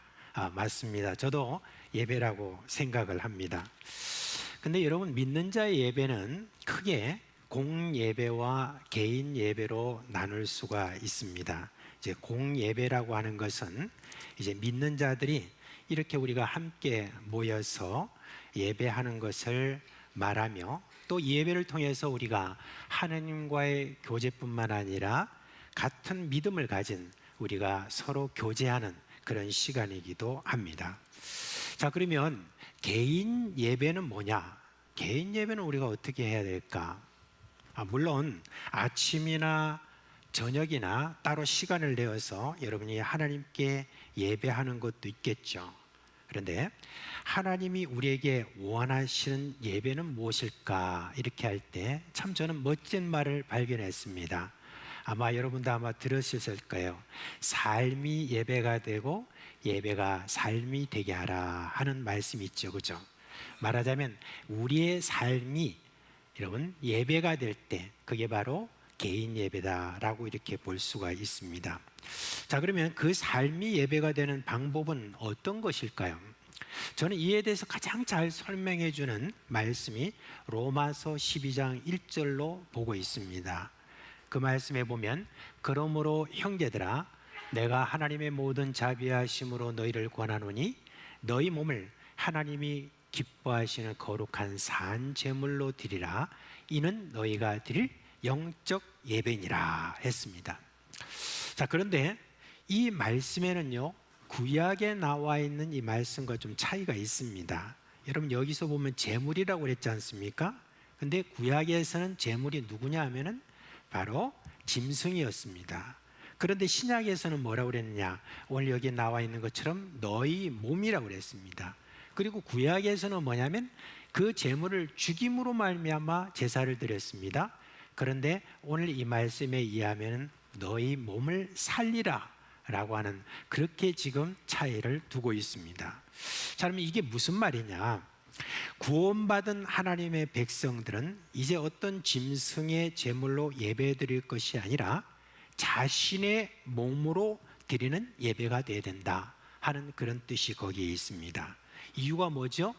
맞습니다. 저도 예배라고 생각을 합니다. 근데 여러분 믿는 자의 예배는 크게 공예배와 개인 예배로 나눌 수가 있습니다. 이제 공예배라고 하는 것은 이제 믿는 자들이 이렇게 우리가 함께 모여서 예배하는 것을 말하며 또 예배를 통해서 우리가 하나님과의 교제뿐만 아니라 같은 믿음을 가진 우리가 서로 교제하는 그런 시간이기도 합니다. 자, 그러면 개인 예배는 뭐냐? 개인 예배는 우리가 어떻게 해야 될까? 물론 아침이나 저녁이나 따로 시간을 내어서 여러분이 하나님께 예배하는 것도 있겠죠. 그런데 하나님이 우리에게 원하시는 예배는 무엇일까? 이렇게 할 때 참 저는 멋진 말을 발견했습니다. 아마 여러분도 아마 들으셨을 거예요. 삶이 예배가 되고 예배가 삶이 되게 하라 하는 말씀이 있죠. 그죠? 말하자면 우리의 삶이 여러분 예배가 될 때 그게 바로 개인 예배다라고 이렇게 볼 수가 있습니다. 자, 그러면 그 삶이 예배가 되는 방법은 어떤 것일까요? 저는 이에 대해서 가장 잘 설명해 주는 말씀이 로마서 12장 1절로 보고 있습니다. 그 말씀에 보면 그러므로 형제들아 내가 하나님의 모든 자비하심으로 너희를 권하노니 너희 몸을 하나님이 기뻐하시는 거룩한 산 제물로 드리라 이는 너희가 드릴 영적 예배니라 했습니다. 자, 그런데 이 말씀에는요 구약에 나와 있는 이 말씀과 좀 차이가 있습니다. 여러분 여기서 보면 제물이라고 그랬지 않습니까? 근데 구약에서는 제물이 누구냐 하면은 바로 짐승이었습니다. 그런데 신약에서는 뭐라고 그랬느냐? 오늘 여기 나와 있는 것처럼 너희 몸이라고 그랬습니다. 그리고 구약에서는 뭐냐면 그 제물을 죽임으로 말미암아 제사를 드렸습니다. 그런데 오늘 이 말씀에 의하면 너희 몸을 살리라 라고 하는 그렇게 지금 차이를 두고 있습니다. 자, 그러면 이게 무슨 말이냐? 구원받은 하나님의 백성들은 이제 어떤 짐승의 제물로 예배 드릴 것이 아니라 자신의 몸으로 드리는 예배가 되어야 된다 하는 그런 뜻이 거기에 있습니다. 이유가 뭐죠?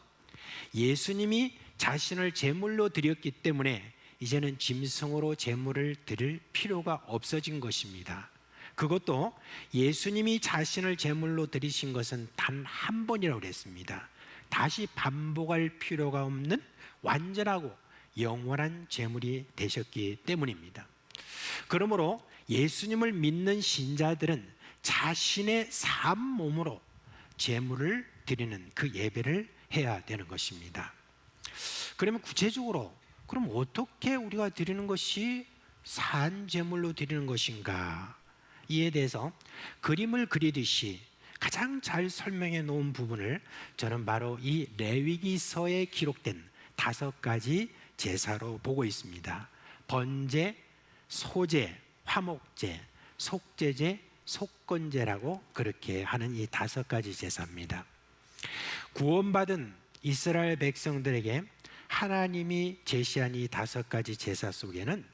예수님이 자신을 제물로 드렸기 때문에 이제는 짐승으로 제물을 드릴 필요가 없어진 것입니다. 그것도 예수님이 자신을 제물로 드리신 것은 단 한 번이라고 그랬습니다. 다시 반복할 필요가 없는 완전하고 영원한 제물이 되셨기 때문입니다. 그러므로 예수님을 믿는 신자들은 자신의 삶 몸으로 제물을 드리는 그 예배를 해야 되는 것입니다. 그러면 구체적으로 그럼 어떻게 우리가 드리는 것이 산 제물로 드리는 것인가? 이에 대해서 그림을 그리듯이 가장 잘 설명해 놓은 부분을 저는 바로 이 레위기서에 기록된 5가지 제사로 보고 있습니다. 번제, 소제, 화목제, 속제제, 속건제라고 그렇게 하는 이 5가지 제사입니다. 구원받은 이스라엘 백성들에게 하나님이 제시한 이 5가지 제사 속에는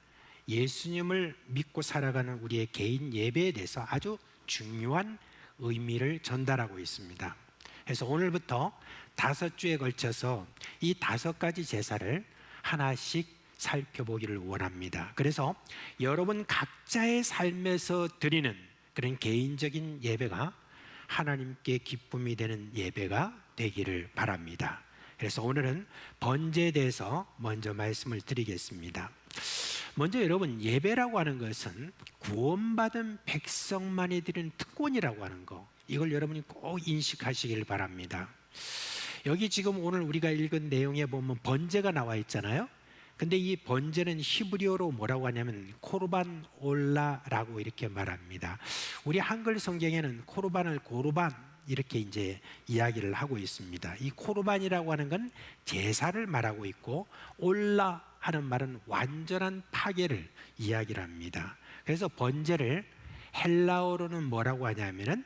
예수님을 믿고 살아가는 우리의 개인 예배에 대해서 아주 중요한 의미를 전달하고 있습니다. 그래서 오늘부터 5주에 걸쳐서 이 5가지 제사를 하나씩 살펴보기를 원합니다. 그래서 여러분 각자의 삶에서 드리는 그런 개인적인 예배가 하나님께 기쁨이 되는 예배가 되기를 바랍니다. 그래서 오늘은 번제에 대해서 먼저 말씀을 드리겠습니다. 먼저 여러분, 예배라고 하는 것은 구원받은 백성만이 드리는 특권이라고 하는 거, 이걸 여러분이 꼭 인식하시길 바랍니다. 여기 지금 오늘 우리가 읽은 내용에 보면 번제가 나와 있잖아요. 근데 이 번제는 히브리어로 뭐라고 하냐면 코르반 올라라고 이렇게 말합니다. 우리 한글 성경에는 코르반을 고르반 이렇게 이제 이야기를 하고 있습니다. 이 코르반이라고 하는 건 제사를 말하고 있고 올라 하는 말은 완전한 파괴를 이야기를 합니다. 그래서 번제를 헬라어로는 뭐라고 하냐면은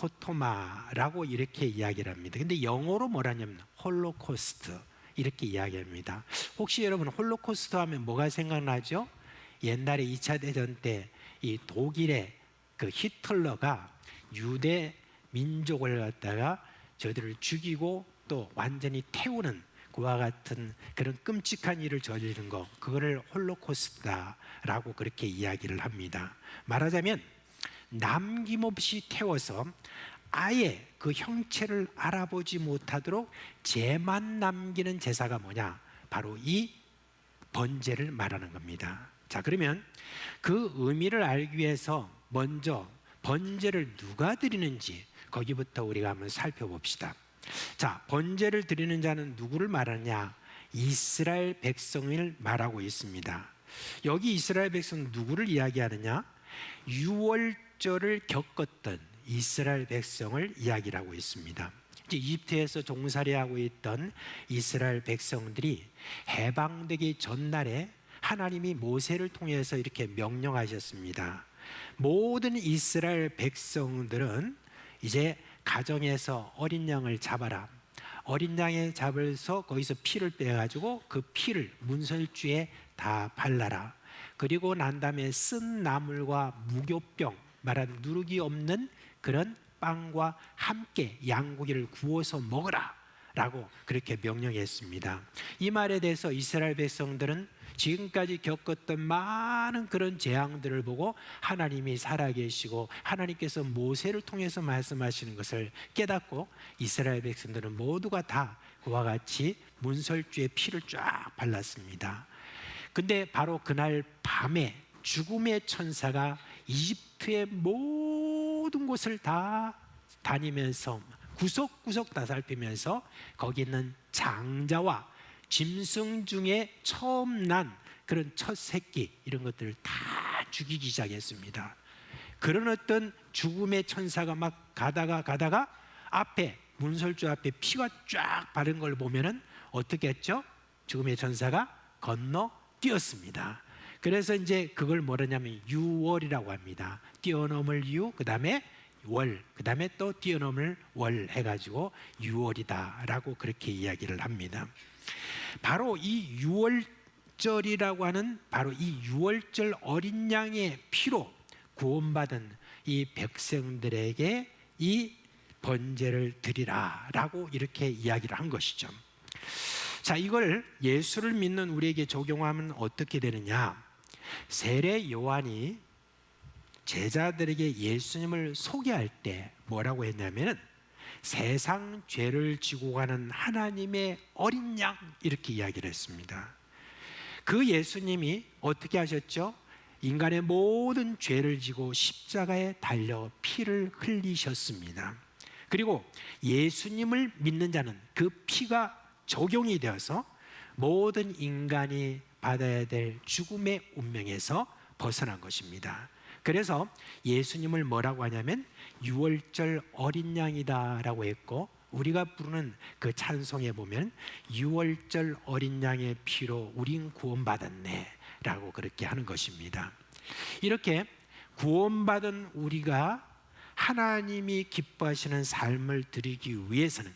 홀로코토마라고 이렇게 이야기를 합니다. 근데 영어로 뭐라냐면 홀로코스트 이렇게 이야기합니다. 혹시 여러분 홀로코스트 하면 뭐가 생각나죠? 옛날에 2차 대전 때 이 독일의 그 히틀러가 유대 민족을 갖다가 저들을 죽이고 또 완전히 태우는 그와 같은 그런 끔찍한 일을 저지른 거, 그거를 홀로코스트다라고 그렇게 이야기를 합니다. 말하자면 남김없이 태워서 아예 그 형체를 알아보지 못하도록 죄만 남기는 제사가 뭐냐? 바로 이 번제를 말하는 겁니다. 자, 그러면 그 의미를 알기 위해서 먼저 번제를 누가 드리는지 거기부터 우리가 한번 살펴봅시다. 자, 번제를 드리는 자는 누구를 말하냐? 이스라엘 백성을 말하고 있습니다. 여기 이스라엘 백성은 누구를 이야기하느냐? 유월절을 겪었던 이스라엘 백성을 이야기를 하고 있습니다. 이제 이집트에서 종살이하고 있던 이스라엘 백성들이 해방되기 전날에 하나님이 모세를 통해서 이렇게 명령하셨습니다. 모든 이스라엘 백성들은 이제 가정에서 어린 양을 잡아라. 어린 양을 잡아서 거기서 피를 빼가지고 그 피를 문설주에 다 발라라. 그리고 난 다음에 쓴 나물과 무교병, 말하는 누룩이 없는 그런 빵과 함께 양고기를 구워서 먹어라 라고 그렇게 명령했습니다. 이 말에 대해서 이스라엘 백성들은 지금까지 겪었던 많은 그런 재앙들을 보고 하나님이 살아계시고 하나님께서 모세를 통해서 말씀하시는 것을 깨닫고 이스라엘 백성들은 모두가 다 그와 같이 문설주에 피를 쫙 발랐습니다. 근데 바로 그날 밤에 죽음의 천사가 이집트의 모든 곳을 다 다니면서 구석구석 다 살피면서 거기 있는 장자와 짐승 중에 처음 난 그런 첫 새끼 이런 것들을 다 죽이기 시작했습니다. 그런 어떤 죽음의 천사가 막 가다가 앞에 문설주 앞에 피가 쫙 바른 걸 보면은 어떻게 했죠? 죽음의 천사가 건너 뛰었습니다. 그래서 이제 그걸 뭐라냐면 유월이라고 합니다. 뛰어넘을 유, 그 다음에 월, 그 다음에 또 뛰어넘을 월 해가지고 유월이다라고 그렇게 이야기를 합니다. 바로 이 유월절이라고 하는 바로 이 유월절 어린 양의 피로 구원받은 이 백성들에게 이 번제를 드리라라고 이렇게 이야기를 한 것이죠. 자, 이걸 예수를 믿는 우리에게 적용하면 어떻게 되느냐? 세례 요한이 제자들에게 예수님을 소개할 때 뭐라고 했냐면은 세상 죄를 지고 가는 하나님의 어린 양 이렇게 이야기를 했습니다. 그 예수님이 어떻게 하셨죠? 인간의 모든 죄를 지고 십자가에 달려 피를 흘리셨습니다. 그리고 예수님을 믿는 자는 그 피가 적용이 되어서 모든 인간이 받아야 될 죽음의 운명에서 벗어난 것입니다. 그래서 예수님을 뭐라고 하냐면 유월절 어린 양이다 라고 했고, 우리가 부르는 그 찬송에 보면 유월절 어린 양의 피로 우린 구원받았네 라고 그렇게 하는 것입니다. 이렇게 구원받은 우리가 하나님이 기뻐하시는 삶을 드리기 위해서는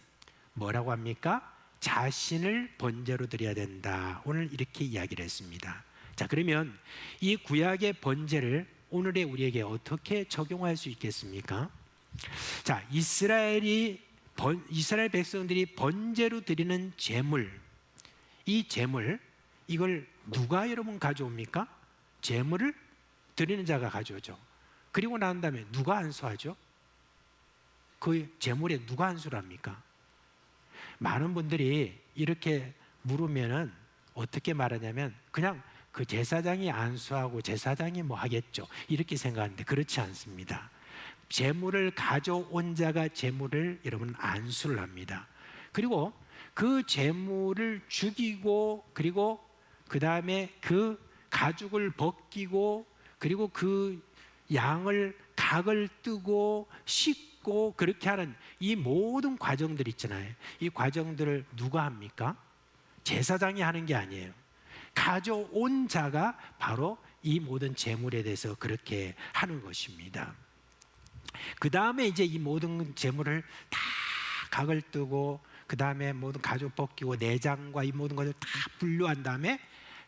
뭐라고 합니까? 자신을 번제로 드려야 된다. 오늘 이렇게 이야기를 했습니다. 자, 그러면 이 구약의 번제를 오늘의 우리에게 어떻게 적용할 수 있겠습니까? 자, 이스라엘 백성들이 번제로 드리는 제물, 이 제물, 이걸 누가 여러분 가져옵니까? 제물을 드리는 자가 가져오죠. 그리고 난 다음에 누가 안수하죠? 그 제물에 누가 안수를 합니까? 많은 분들이 이렇게 물으면은 어떻게 말하냐면 그냥 그 제사장이 안수하고 제사장이 뭐 하겠죠 이렇게 생각하는데 그렇지 않습니다. 제물을 가져온 자가 제물을 여러분 안수를 합니다. 그리고 그 제물을 죽이고, 그리고 그 다음에 그 가죽을 벗기고, 그리고 그 양을 각을 뜨고 씻고 그렇게 하는 이 모든 과정들 있잖아요. 이 과정들을 누가 합니까? 제사장이 하는 게 아니에요. 가져온 자가 바로 이 모든 제물에 대해서 그렇게 하는 것입니다. 그 다음에 이제 이 모든 제물을 다 각을 뜨고, 그 다음에 모든 가죽 벗기고 내장과 이 모든 것을 다 분류한 다음에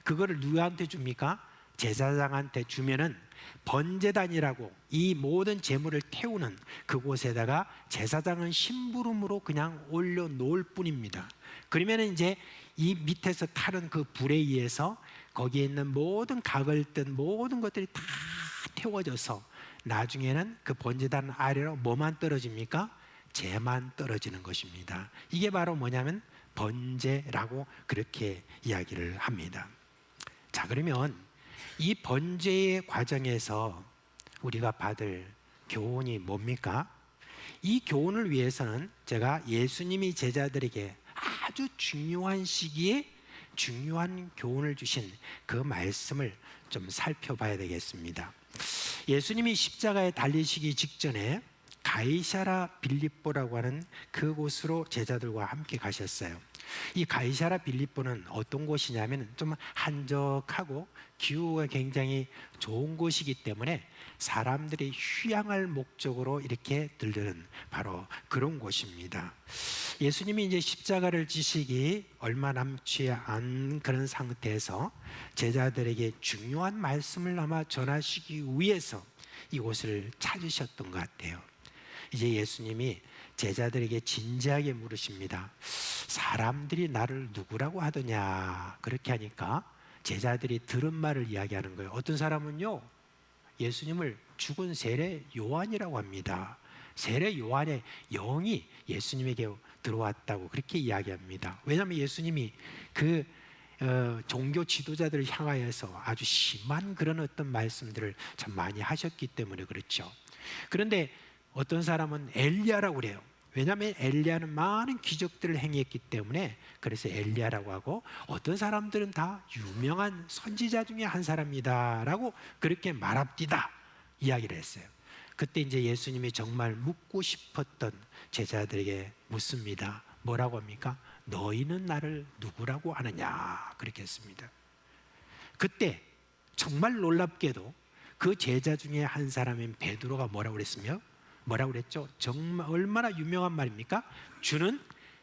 그거를 누구한테 줍니까? 제사장한테 주면은 번제단이라고 이 모든 제물을 태우는 그곳에다가 제사장은 심부름으로 그냥 올려놓을 뿐입니다. 그러면 이제 이 밑에서 타는 그 불에 의해서 거기에 있는 모든 각을 뜬 모든 것들이 다 태워져서 나중에는 그 번제단 아래로 뭐만 떨어집니까? 재만 떨어지는 것입니다. 이게 바로 뭐냐면 번제라고 그렇게 이야기를 합니다. 자, 그러면 이 번제의 과정에서 우리가 받을 교훈이 뭡니까? 이 교훈을 위해서는 제가 예수님이 제자들에게 아주 중요한 시기에 중요한 교훈을 주신 그 말씀을 좀 살펴봐야 되겠습니다. 예수님이 십자가에 달리시기 직전에 가이사라 빌립보라고 하는 그곳으로 제자들과 함께 가셨어요. 이 가이사라 빌립보는 어떤 곳이냐면 좀 한적하고 기후가 굉장히 좋은 곳이기 때문에 사람들이 휴양할 목적으로 이렇게 들르는 바로 그런 곳입니다. 예수님이 이제 십자가를 지시기 얼마 남지 않은 그런 상태에서 제자들에게 중요한 말씀을 아마 전하시기 위해서 이곳을 찾으셨던 것 같아요. 이제 예수님이 제자들에게 진지하게 물으십니다. 사람들이 나를 누구라고 하더냐? 그렇게 하니까 제자들이 들은 말을 이야기하는 거예요. 어떤 사람은요, 예수님을 죽은 세례 요한이라고 합니다. 세례 요한의 영이 예수님에게 들어왔다고 그렇게 이야기합니다. 왜냐하면 예수님이 그 종교 지도자들을 향하여서 아주 심한 그런 어떤 말씀들을 참 많이 하셨기 때문에 그렇죠. 그런데 어떤 사람은 엘리야라고 그래요. 왜냐하면 엘리야는 많은 기적들을 행했기 때문에 그래서 엘리야라고 하고, 어떤 사람들은 다 유명한 선지자 중에 한 사람이다 라고 그렇게 말합디다 이야기를 했어요. 그때 이제 예수님이 정말 묻고 싶었던 제자들에게 묻습니다. 뭐라고 합니까? 너희는 나를 누구라고 하느냐? 그렇게 했습니다. 그때 정말 놀랍게도 그 제자 중에 한 사람인 베드로가 뭐라고 그랬으며 뭐라고 그랬죠? 정말 얼마나 유명한 말입니까? 주는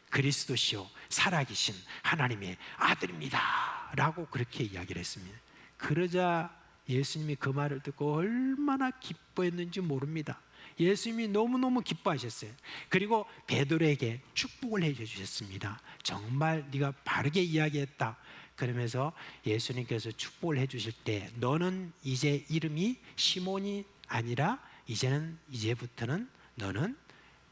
그리스도시요 살아계신 하나님의 아들입니다 라고 그렇게 이야기를 했습니다. 그러자 예수님이 그 말을 듣고 얼마나 기뻐했는지 모릅니다. 예수님이 너무너무 기뻐하셨어요. 그리고 베드로에게 축복을 해주셨습니다. 정말 네가 바르게 이야기했다. 그러면서 예수님께서 축복을 해주실 때 너는 이제 이름이 시몬이 아니라 이제부터는 너는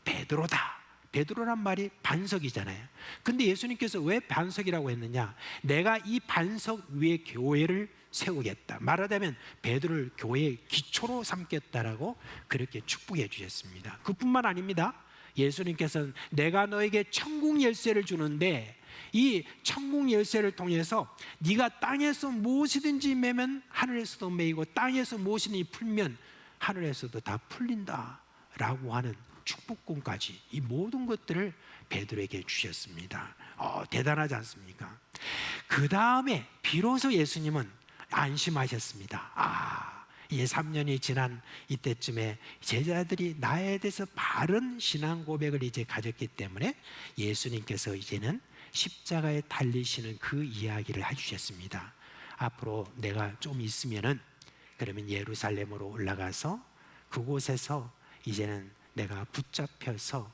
베드로다. 베드로란 말이 반석이잖아요. 근데 예수님께서 왜 반석이라고 했느냐? 내가 이 반석 위에 교회를 세우겠다. 말하자면 베드로를 교회의 기초로 삼겠다라고 그렇게 축복해 주셨습니다. 그뿐만 아닙니다. 예수님께서는 내가 너에게 천국 열쇠를 주는데 이 천국 열쇠를 통해서 네가 땅에서 무엇이든지 매면 하늘에서도 매이고 땅에서 무엇이든지 풀면 하늘에서도 다 풀린다라고 하는 축복권까지 이 모든 것들을 베드로에게 주셨습니다. 대단하지 않습니까? 그 다음에 비로소 예수님은 안심하셨습니다. 이제 3년이 지난 이때쯤에 제자들이 나에 대해서 바른 신앙 고백을 이제 가졌기 때문에 예수님께서 이제는 십자가에 달리시는 그 이야기를 해주셨습니다. 앞으로 내가 좀 있으면은 그러면 예루살렘으로 올라가서 그곳에서 이제는 내가 붙잡혀서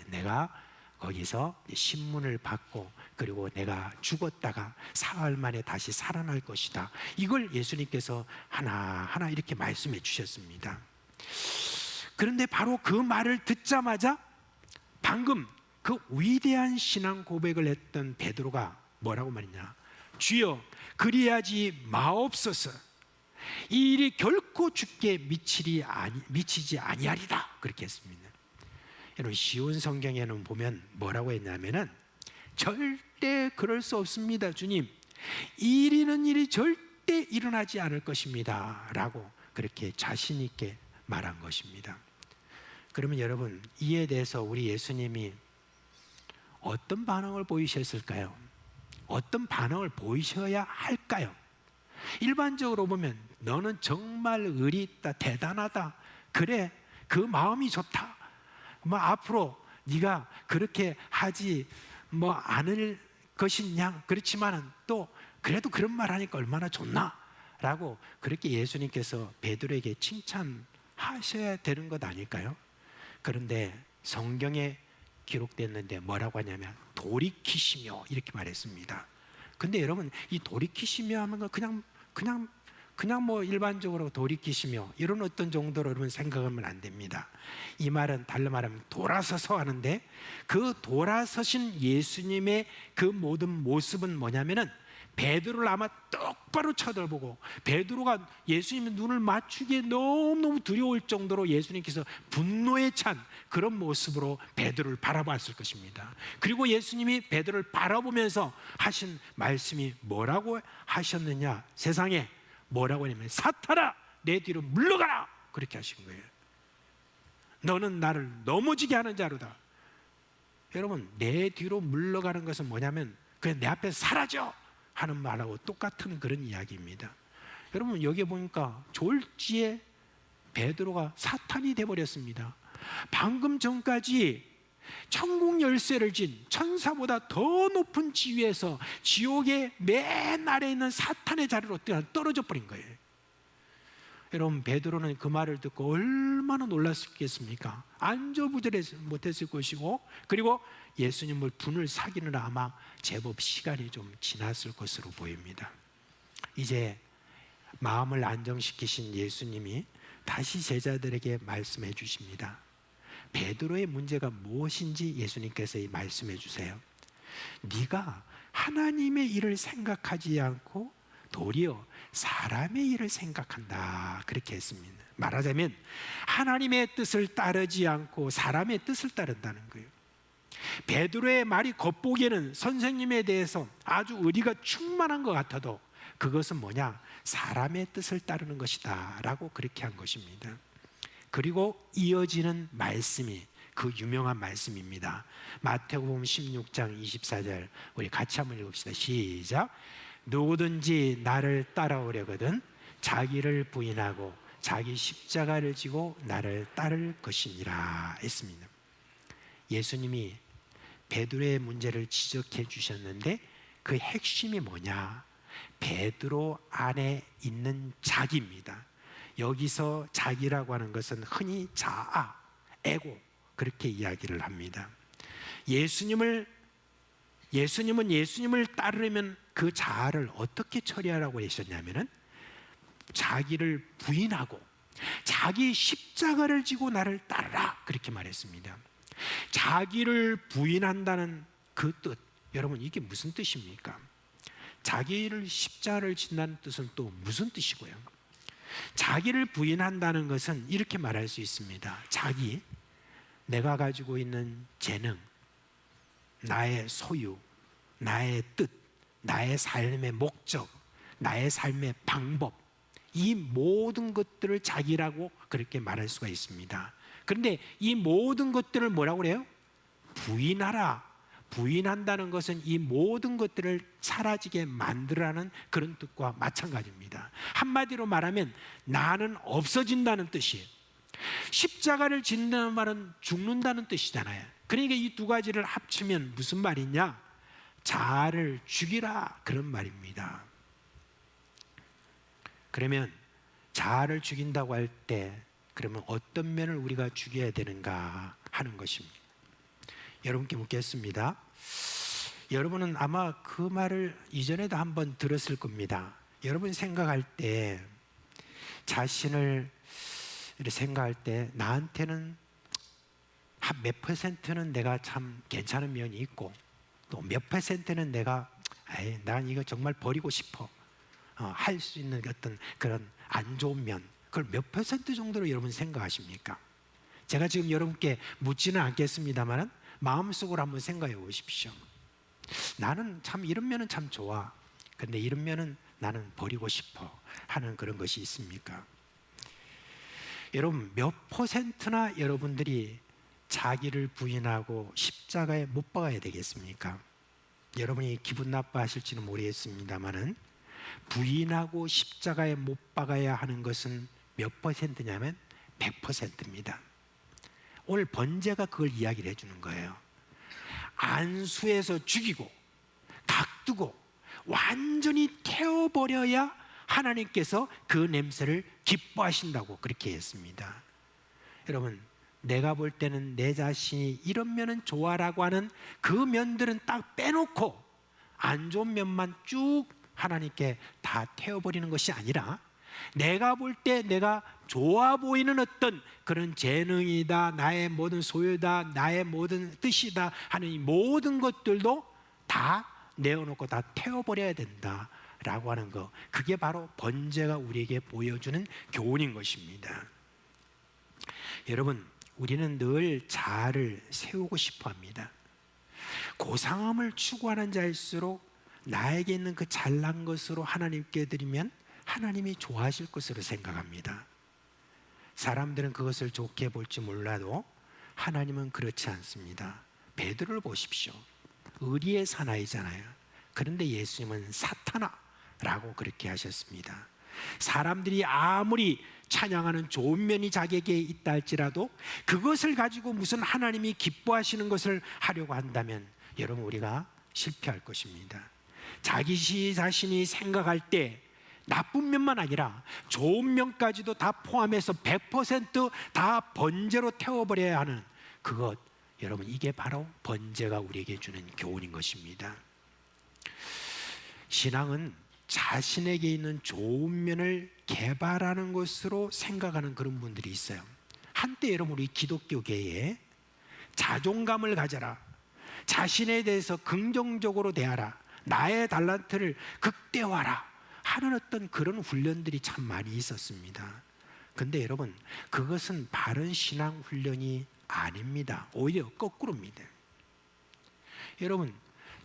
내가 거기서 신문을 받고 그리고 내가 죽었다가 사흘 만에 다시 살아날 것이다. 이걸 예수님께서 하나하나 이렇게 말씀해 주셨습니다. 그런데 바로 그 말을 듣자마자 방금 그 위대한 신앙 고백을 했던 베드로가 뭐라고 말했냐? 주여 그리하지 마옵소서. 이 일이 결코 죽게 미치지 아니하리다. 그렇게 했습니다. 여러분 시온 성경에는 보면 뭐라고 했냐면은 절대 그럴 수 없습니다. 주님, 이 일이는 일이 절대 일어나지 않을 것입니다. 라고 그렇게 자신 있게 말한 것입니다. 그러면 여러분 이에 대해서 우리 예수님이 어떤 반응을 보이셨을까요? 어떤 반응을 보이셔야 할까요? 일반적으로 보면 너는 정말 의리 있다, 대단하다, 그래 그 마음이 좋다, 앞으로 네가 그렇게 하지 않을 것이냐, 그렇지만은 또 그래도 그런 말 하니까 얼마나 좋나 라고 그렇게 예수님께서 베드로에게 칭찬하셔야 되는 것 아닐까요? 그런데 성경에 기록됐는데 뭐라고 하냐면 돌이키시며 이렇게 말했습니다. 근데 여러분 이 돌이키시며 하는 건 그냥 일반적으로 돌이키시며 이런 어떤 정도로 여러분 생각하면 안 됩니다. 이 말은 달리 말하면 돌아서서 하는데 그 돌아서신 예수님의 그 모든 모습은 뭐냐면은 베드로를 아마 똑바로 쳐다보고 베드로가 예수님의 눈을 맞추기에 너무너무 두려울 정도로 예수님께서 분노에 찬 그런 모습으로 베드로를 바라봤을 것입니다. 그리고 예수님이 베드로를 바라보면서 하신 말씀이 뭐라고 하셨느냐? 세상에 뭐라고 하냐면 사탄아 내 뒤로 물러가라 그렇게 하신 거예요. 너는 나를 넘어지게 하는 자로다. 여러분 내 뒤로 물러가는 것은 뭐냐면 그냥 내 앞에서 사라져 하는 말하고 똑같은 그런 이야기입니다. 여러분 여기 보니까 졸지에 베드로가 사탄이 되어버렸습니다. 방금 전까지 천국 열쇠를 진 천사보다 더 높은 지위에서 지옥의 맨 아래에 있는 사탄의 자리로 떨어져 버린 거예요. 여러분 베드로는 그 말을 듣고 얼마나 놀랐겠습니까? 안절부절하지 못했을 것이고 그리고 예수님을 분을 사귀느라 아마 제법 시간이 좀 지났을 것으로 보입니다. 이제 마음을 안정시키신 예수님이 다시 제자들에게 말씀해 주십니다. 베드로의 문제가 무엇인지 예수님께서 말씀해 주세요. 네가 하나님의 일을 생각하지 않고 도리어 사람의 일을 생각한다 그렇게 했습니다. 말하자면 하나님의 뜻을 따르지 않고 사람의 뜻을 따른다는 거예요. 베드로의 말이 겉보기에는 선생님에 대해서 아주 의리가 충만한 것 같아도 그것은 뭐냐? 사람의 뜻을 따르는 것이다 라고 그렇게 한 것입니다. 그리고 이어지는 말씀이 그 유명한 말씀입니다. 마태복음 16장 24절 우리 같이 한번 읽읍시다. 시작. 누구든지 나를 따라오려거든 자기를 부인하고 자기 십자가를 지고 나를 따를 것이니라 했습니다. 예수님이 베드로의 문제를 지적해 주셨는데 그 핵심이 뭐냐? 베드로 안에 있는 자기입니다. 여기서 자기라고 하는 것은 흔히 자아, 에고 그렇게 이야기를 합니다. 예수님은 예수님을 따르려면 그 자아를 어떻게 처리하라고 하셨냐면은 자기를 부인하고 자기 십자가를 지고 나를 따르라 그렇게 말했습니다. 자기를 부인한다는 그 뜻, 여러분 이게 무슨 뜻입니까? 자기를 십자가를 진다는 뜻은 또 무슨 뜻이고요? 자기를 부인한다는 것은 이렇게 말할 수 있습니다. 내가 가지고 있는 재능, 나의 소유, 나의 뜻, 나의 삶의 목적, 나의 삶의 방법, 이 모든 것들을 자기라고 그렇게 말할 수가 있습니다. 그런데 이 모든 것들을 뭐라고 그래요? 부인하라. 부인한다는 것은 이 모든 것들을 사라지게 만들라는 그런 뜻과 마찬가지입니다. 한마디로 말하면 나는 없어진다는 뜻이에요. 십자가를 진다는 말은 죽는다는 뜻이잖아요. 그러니까 이 두 가지를 합치면 무슨 말이냐? 자아를 죽이라 그런 말입니다. 그러면 자아를 죽인다고 할 때 그러면 어떤 면을 우리가 죽여야 되는가 하는 것입니다. 여러분께 묻겠습니다. 여러분은 아마 그 말을 이전에도 한번 들었을 겁니다. 여러분 생각할 때 자신을 이렇게 생각할 때 나한테는 한 몇 퍼센트는 내가 참 괜찮은 면이 있고 또 몇 퍼센트는 내가 난 이거 정말 버리고 싶어 할 수 있는 어떤 그런 안 좋은 면, 그걸 몇 퍼센트 정도로 여러분 생각하십니까? 제가 지금 여러분께 묻지는 않겠습니다만 마음속으로 한번 생각해 보십시오. 나는 참 이런 면은 참 좋아, 근데 이런 면은 나는 버리고 싶어 하는 그런 것이 있습니까? 여러분 몇 퍼센트나 여러분들이 자기를 부인하고 십자가에 못 박아야 되겠습니까? 여러분이 기분 나빠하실지는 모르겠습니다만은 부인하고 십자가에 못 박아야 하는 것은 몇 퍼센트냐면 100%입니다. 오늘 번제가 그걸 이야기를 해주는 거예요. 안수해서 죽이고 각두고 완전히 태워버려야 하나님께서 그 냄새를 기뻐하신다고 그렇게 했습니다. 여러분 내가 볼 때는 내 자신이 이런 면은 좋아라고 하는 그 면들은 딱 빼놓고 안 좋은 면만 쭉 하나님께 다 태워버리는 것이 아니라 내가 볼 때 내가 좋아 보이는 어떤 그런 재능이다, 나의 모든 소유다, 나의 모든 뜻이다 하는 이 모든 것들도 다 내어놓고 다 태워버려야 된다라고 하는 거, 그게 바로 번제가 우리에게 보여주는 교훈인 것입니다. 여러분 우리는 늘 자아를 세우고 싶어 합니다. 고상함을 추구하는 자일수록 나에게 있는 그 잘난 것으로 하나님께 드리면 하나님이 좋아하실 것으로 생각합니다. 사람들은 그것을 좋게 볼지 몰라도 하나님은 그렇지 않습니다. 베드로를 보십시오. 의리의 사나이잖아요. 그런데 예수님은 사탄아라고 그렇게 하셨습니다. 사람들이 아무리 찬양하는 좋은 면이 자기에게 있다 할지라도 그것을 가지고 무슨 하나님이 기뻐하시는 것을 하려고 한다면 여러분 우리가 실패할 것입니다. 자기 자신이 생각할 때 나쁜 면만 아니라 좋은 면까지도 다 포함해서 100% 번제로 태워버려야 하는 그것, 여러분 이게 바로 번제가 우리에게 주는 교훈인 것입니다. 신앙은 자신에게 있는 좋은 면을 개발하는 것으로 생각하는 그런 분들이 있어요. 한때 여러분 우리 기독교계에 자존감을 가져라, 자신에 대해서 긍정적으로 대하라, 나의 달란트를 극대화하라 하는 어떤 그런 훈련들이 참 많이 있었습니다. 근데 여러분 그것은 바른 신앙 훈련이 아닙니다. 오히려 거꾸로입니다. 여러분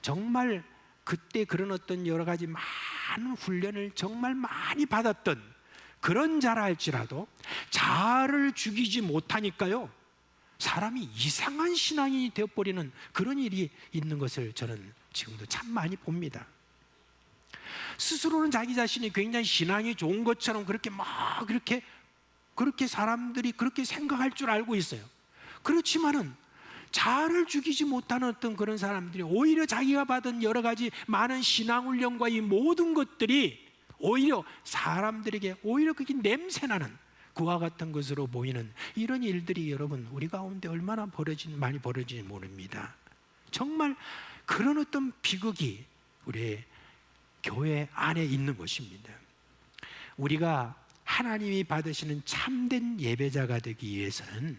정말 그때 그런 어떤 여러 가지 많은 훈련을 정말 많이 받았던 그런 자라 할지라도 자아를 죽이지 못하니까요 사람이 이상한 신앙이 되어버리는 그런 일이 있는 것을 저는 지금도 참 많이 봅니다. 스스로는 자기 자신이 굉장히 신앙이 좋은 것처럼 그렇게 막 그렇게 사람들이 그렇게 생각할 줄 알고 있어요. 그렇지만은 자아를 죽이지 못하는 어떤 그런 사람들이 오히려 자기가 받은 여러 가지 많은 신앙 훈련과 이 모든 것들이 오히려 사람들에게 오히려 그게 냄새나는 그와 같은 것으로 보이는 이런 일들이 여러분 우리 가운데 얼마나 많이 벌어지는지 모릅니다. 정말 그런 어떤 비극이 우리 교회 안에 있는 것입니다. 우리가 하나님이 받으시는 참된 예배자가 되기 위해서는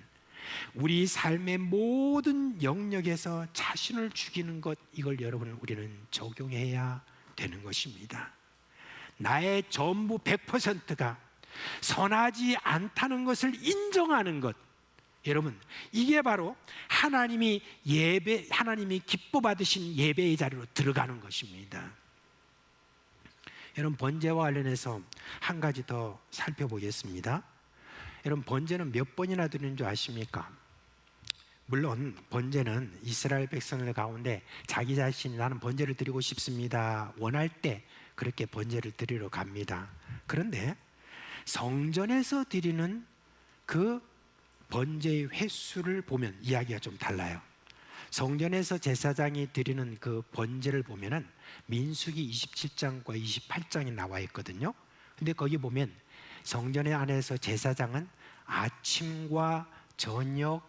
우리 삶의 모든 영역에서 자신을 죽이는 것, 이걸 여러분 우리는 적용해야 되는 것입니다. 나의 전부 100%가 선하지 않다는 것을 인정하는 것, 여러분 이게 바로 하나님이 기뻐 받으신 예배의 자리로 들어가는 것입니다. 여러분 번제와 관련해서 한 가지 더 살펴보겠습니다. 여러분 번제는 몇 번이나 드리는 줄 아십니까? 물론 번제는 이스라엘 백성들 가운데 자기 자신이 나는 번제를 드리고 싶습니다 원할 때 그렇게 번제를 드리러 갑니다. 그런데 성전에서 드리는 그 번제의 횟수를 보면 이야기가 좀 달라요. 성전에서 제사장이 드리는 그 번제를 보면은 민수기 27장과 28장이 나와 있거든요. 근데 거기 보면 성전의 안에서 제사장은 아침과 저녁,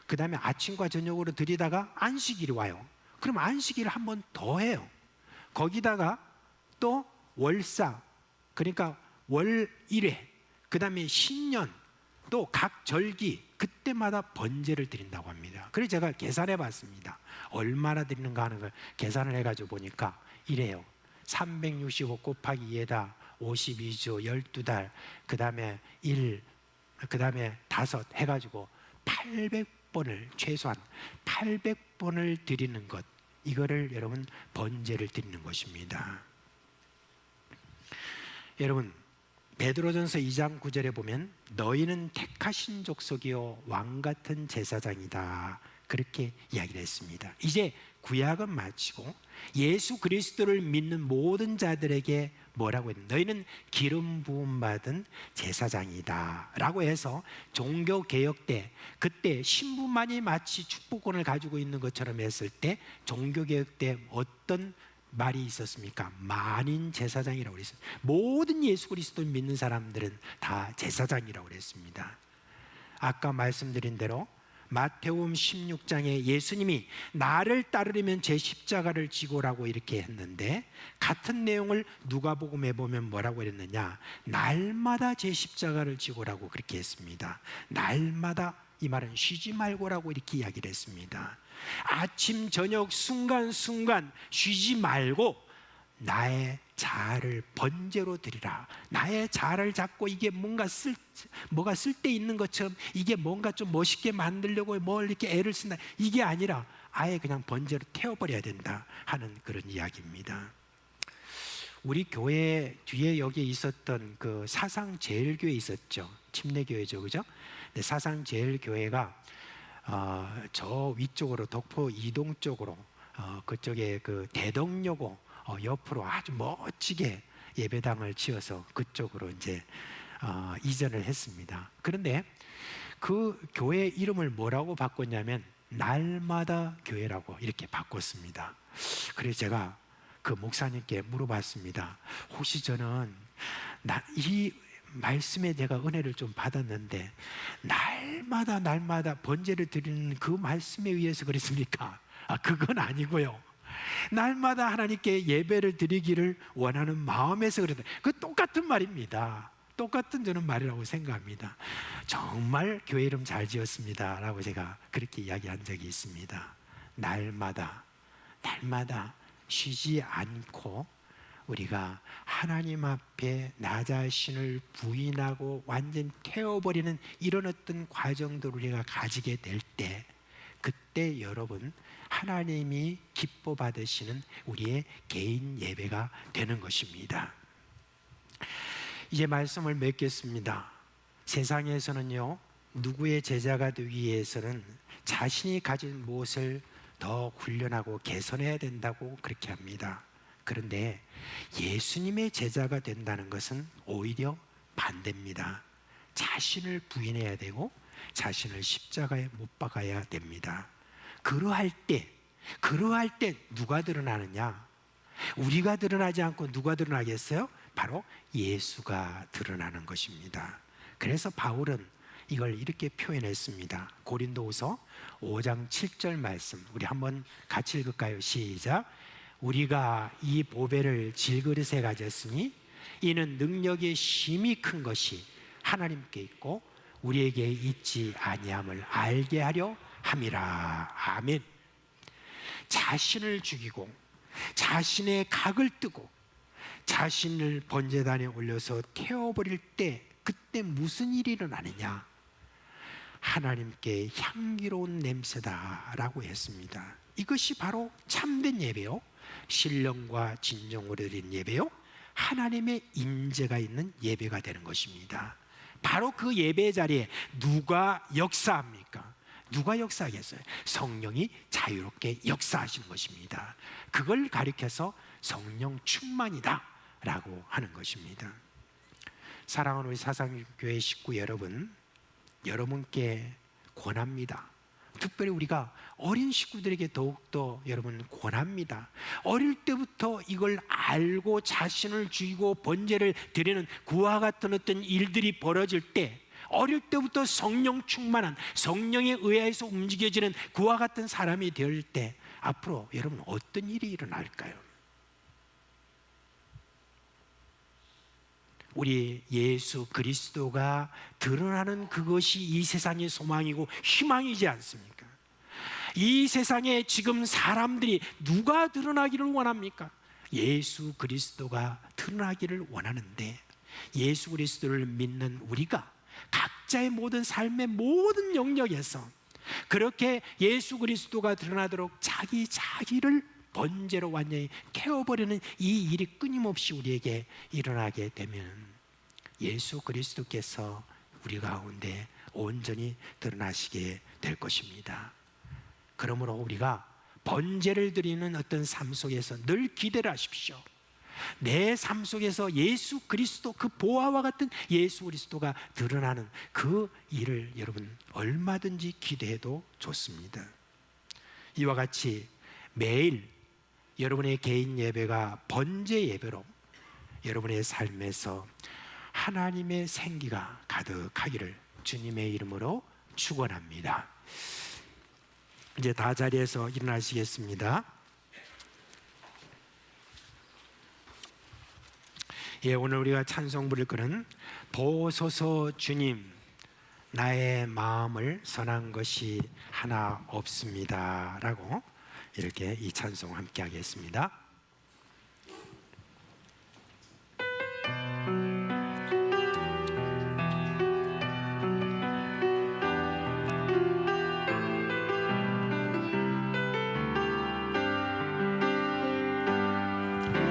그 다음에 아침과 저녁으로 드리다가 안식일이 와요. 그럼 안식일을 한 번 더 해요. 거기다가 또 월사, 그러니까 월 1회, 그 다음에 신년, 또 각 절기 그때마다 번제를 드린다고 합니다. 그래서 제가 계산해 봤습니다. 얼마나 드리는가 하는 걸 계산을 해가지고 보니까 이래요. 365 곱하기 2에다 52주 12달, 그 다음에 1, 그 다음에 5 해가지고 800번을, 최소한 800번을 드리는 것, 이거를 여러분 번제를 드리는 것입니다. 여러분 베드로전서 2장 9절에 보면 너희는 택하신 족속이요 왕같은 제사장이다, 그렇게 이야기를 했습니다. 이제 구약은 마치고 예수 그리스도를 믿는 모든 자들에게 뭐라고 했냐, 너희는 기름 부음 받은 제사장이다 라고 해서 종교개혁 때, 그때 신부만이 마치 축복권을 가지고 있는 것처럼 했을 때 종교개혁 때 어떤 말이 있었습니까? 만인 제사장이라고 그랬어요. 모든 예수 그리스도를 믿는 사람들은 다 제사장이라고 그랬습니다. 아까 말씀드린 대로 마태복음 16장에 예수님이 나를 따르려면 제 십자가를 지고라고 이렇게 했는데, 같은 내용을 누가복음에 보면 뭐라고 그랬느냐, 날마다 제 십자가를 지고라고 그렇게 했습니다. 날마다, 이 말은 쉬지 말고라고 이렇게 이야기를 했습니다. 아침 저녁 순간순간 쉬지 말고 나의 자아를 번제로 드리라. 나의 자아를 잡고 이게 뭐가 쓸데 있는 것처럼, 이게 뭔가 좀 멋있게 만들려고 뭘 이렇게 애를 쓴다, 이게 아니라 아예 그냥 번제로 태워버려야 된다 하는 그런 이야기입니다. 우리 교회 뒤에 여기 있었던 그 사상제일교회 있었죠. 침례교회죠, 그죠? 근데 사상제일교회가 저 위쪽으로 덕포 이동 쪽으로 그쪽에 그 대덕여고 옆으로 아주 멋지게 예배당을 지어서 그쪽으로 이제 이전을 했습니다. 그런데 그 교회 이름을 뭐라고 바꿨냐면 날마다 교회라고 이렇게 바꿨습니다. 그래서 제가 그 목사님께 물어봤습니다. 혹시 저는 이 말씀에 내가 은혜를 좀 받았는데 날마다 번제를 드리는 그 말씀에 의해서 그랬습니까? 그건 아니고요. 날마다 하나님께 예배를 드리기를 원하는 마음에서 그랬다. 그 똑같은 말입니다. 똑같은 저는 말이라고 생각합니다. 정말 교회 이름 잘 지었습니다 라고 제가 그렇게 이야기한 적이 있습니다. 날마다 쉬지 않고 우리가 하나님 앞에 나 자신을 부인하고 완전 태워버리는 이런 어떤 과정들을 우리가 가지게 될 때, 그때 여러분 하나님이 기뻐 받으시는 우리의 개인 예배가 되는 것입니다. 이제 말씀을 맺겠습니다. 세상에서는요, 누구의 제자가 되기 위해서는 자신이 가진 무엇을 더 훈련하고 개선해야 된다고 그렇게 합니다. 그런데 예수님의 제자가 된다는 것은 오히려 반대입니다. 자신을 부인해야 되고 자신을 십자가에 못 박아야 됩니다. 그러할 때 누가 드러나느냐? 우리가 드러나지 않고 누가 드러나겠어요? 바로 예수가 드러나는 것입니다. 그래서 바울은 이걸 이렇게 표현했습니다. 고린도후서 5장 7절 말씀, 우리 한번 같이 읽을까요? 시작. 우리가 이 보배를 질그릇에 가졌으니 이는 능력의 심히 큰 것이 하나님께 있고 우리에게 있지 아니함을 알게 하려 함이라. 아멘. 자신을 죽이고 자신의 각을 뜨고 자신을 번제단에 올려서 태워버릴 때 그때 무슨 일이 일어나느냐? 하나님께 향기로운 냄새다라고 했습니다. 이것이 바로 참된 예배요, 신령과 진정으로 드린 예배요, 하나님의 임재가 있는 예배가 되는 것입니다. 바로 그 예배 자리에 누가 역사합니까? 누가 역사하겠어요? 성령이 자유롭게 역사하시는 것입니다. 그걸 가리켜서 성령 충만이다 라고 하는 것입니다. 사랑하는 우리 사상교회 식구 여러분, 여러분께 권합니다. 특별히 우리가 어린 식구들에게 더욱더 여러분 권합니다. 어릴 때부터 이걸 알고 자신을 죽이고 번제를 드리는 그와 같은 어떤 일들이 벌어질 때, 어릴 때부터 성령 충만한, 성령에 의해서 움직여지는 그와 같은 사람이 될 때 앞으로 여러분 어떤 일이 일어날까요? 우리 예수 그리스도가 드러나는 그것이 이 세상의 소망이고 희망이지 않습니까? 이 세상에 지금 사람들이 누가 드러나기를 원합니까? 예수 그리스도가 드러나기를 원하는데, 예수 그리스도를 믿는 우리가 각자의 모든 삶의 모든 영역에서 그렇게 예수 그리스도가 드러나도록 자기를 번제로 완전히 태워버리는 이 일이 끊임없이 우리에게 일어나게 되면 예수 그리스도께서 우리 가운데 온전히 드러나시게 될 것입니다. 그러므로 우리가 번제를 드리는 어떤 삶 속에서 늘 기대를 하십시오. 내 삶 속에서 예수 그리스도, 그 보화와 같은 예수 그리스도가 드러나는 그 일을 여러분 얼마든지 기대해도 좋습니다. 이와 같이 매일 여러분의 개인 예배가 번제 예배로 여러분의 삶에서 하나님의 생기가 가득하기를 주님의 이름으로 축원합니다. 이제 다 자리에서 일어나시겠습니다. 예, 오늘 우리가 찬송 부를 거는 보소서 주님, 나의 마음을 선한 것이 하나 없습니다 라고 이렇게 이 찬송 함께 하겠습니다.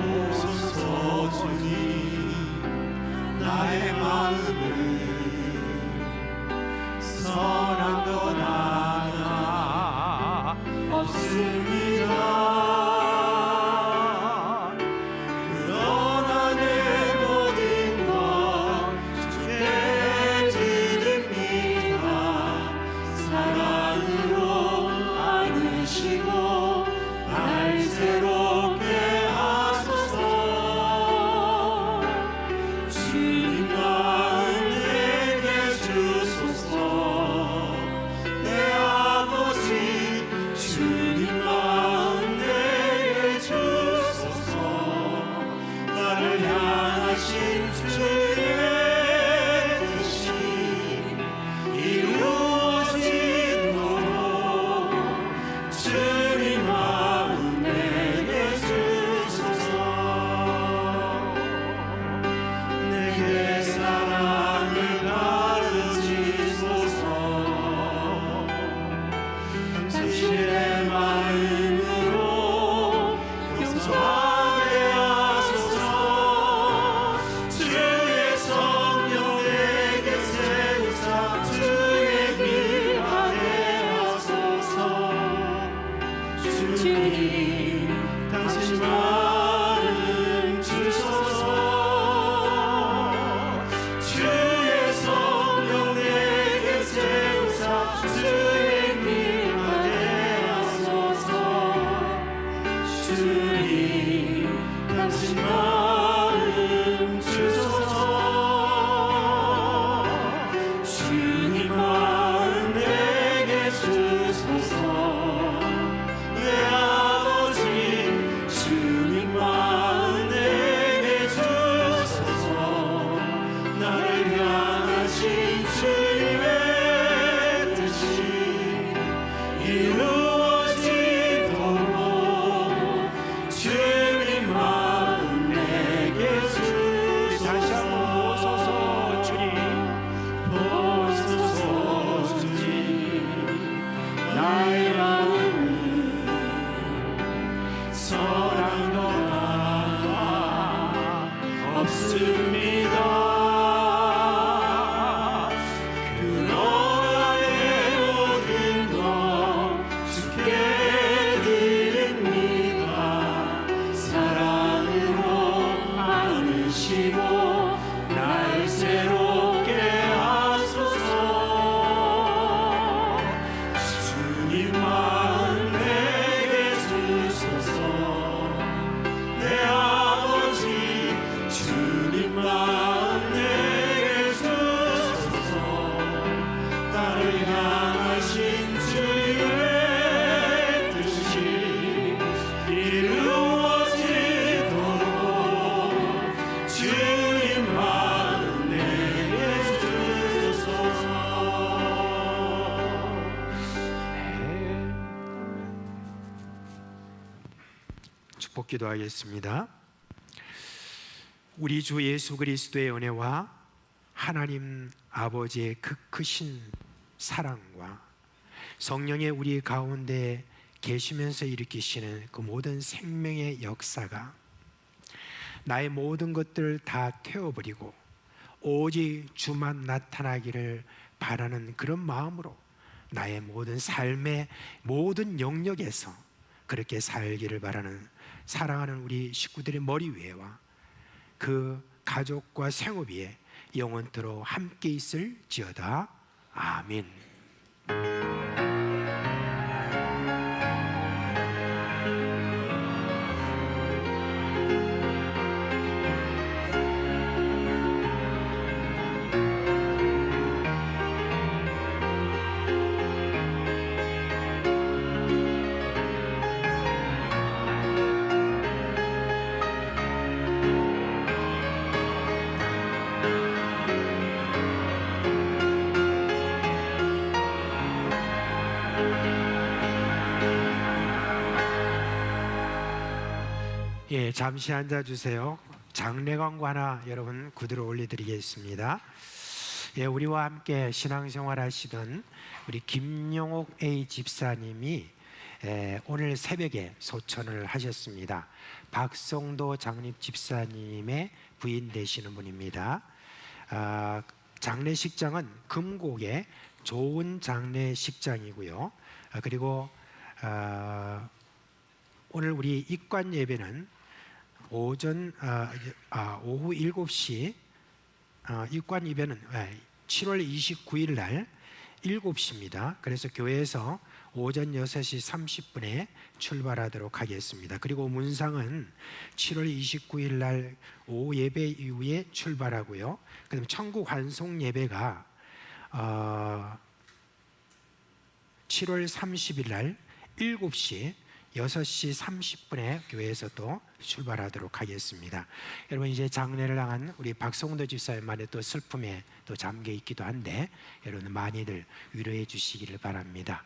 보소서 주님, 나의 마음을 선한 것 하나 없습니다. 그러나 내 모든 것 주께 드립니다. 사랑으로 안으시고 날 새롭게 하소서. 주님 마음 내게 주소서. 내 아버지 주님 마음 내게 주소서. 나를 향하신 주의 뜻이 이루어지도록 주님 마음 내게 주소서. 내게 사랑을 가르치소서. 당신의 마음으로 용서하게 하소서. 주의 성령 내게 세우사 주의 길 가게 하소서. 주님 당신 마음 주소서. 주의 성령 내게 세우사 주의 길 가게 나의 마음은 선한 것 하나 없습니다. 그러나 내 모든 것 주께 드립니다. 사랑으로 안으시고 날 새롭게 하소서. 주님 마음 내게 주소서. 내 아버지 주님 마음 내게 주소서. 나를 향하신 주님의 뜻이 이루어지도록 주님 마음 내게 주소서. 축복 기도하겠습니다. 우리 주 예수 그리스도의 은혜와 하나님 아버지의 그 크신 사랑과 성령의 우리 가운데 계시면서 일으키시는 그 모든 생명의 역사가 나의 모든 것들을 다 태워버리고 오직 주만 나타나기를 바라는 그런 마음으로 나의 모든 삶의 모든 영역에서 그렇게 살기를 바라는 사랑하는 우리 식구들의 머리 위에와 그 가족과 생업 위에 영원토록 함께 있을지어다. 아멘. 예, 잠시 앉아주세요. 장례 광고 하나 여러분 구두로 올려드리겠습니다. 예, 우리와 함께 신앙생활 하시던 우리 김용옥 A 집사님이 오늘 새벽에 소천을 하셨습니다. 박성도 장립 집사님의 부인 되시는 분입니다. 장례식장은 금곡의 좋은 장례식장이고요. 그리고 오늘 우리 입관 예배는 오후 7시 입관 예배는 7월 29일 날 7시입니다. 그래서 교회에서 오전 6시 30분에 출발하도록 하겠습니다. 그리고 문상은 7월 29일 날 오후 예배 이후에 출발하고요. 그다음 천국 환송 예배가 7월 30일 날 7시 6시 30분에 교회에서 또 출발하도록 하겠습니다. 여러분 이제 장례를 향한 우리 박성도 집사님만의 또 슬픔에 또 잠겨 있기도 한데 여러분 많이들 위로해 주시기를 바랍니다.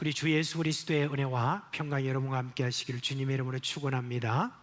우리 주 예수 그리스도의 은혜와 평강이 여러분과 함께 하시기를 주님의 이름으로 축원합니다.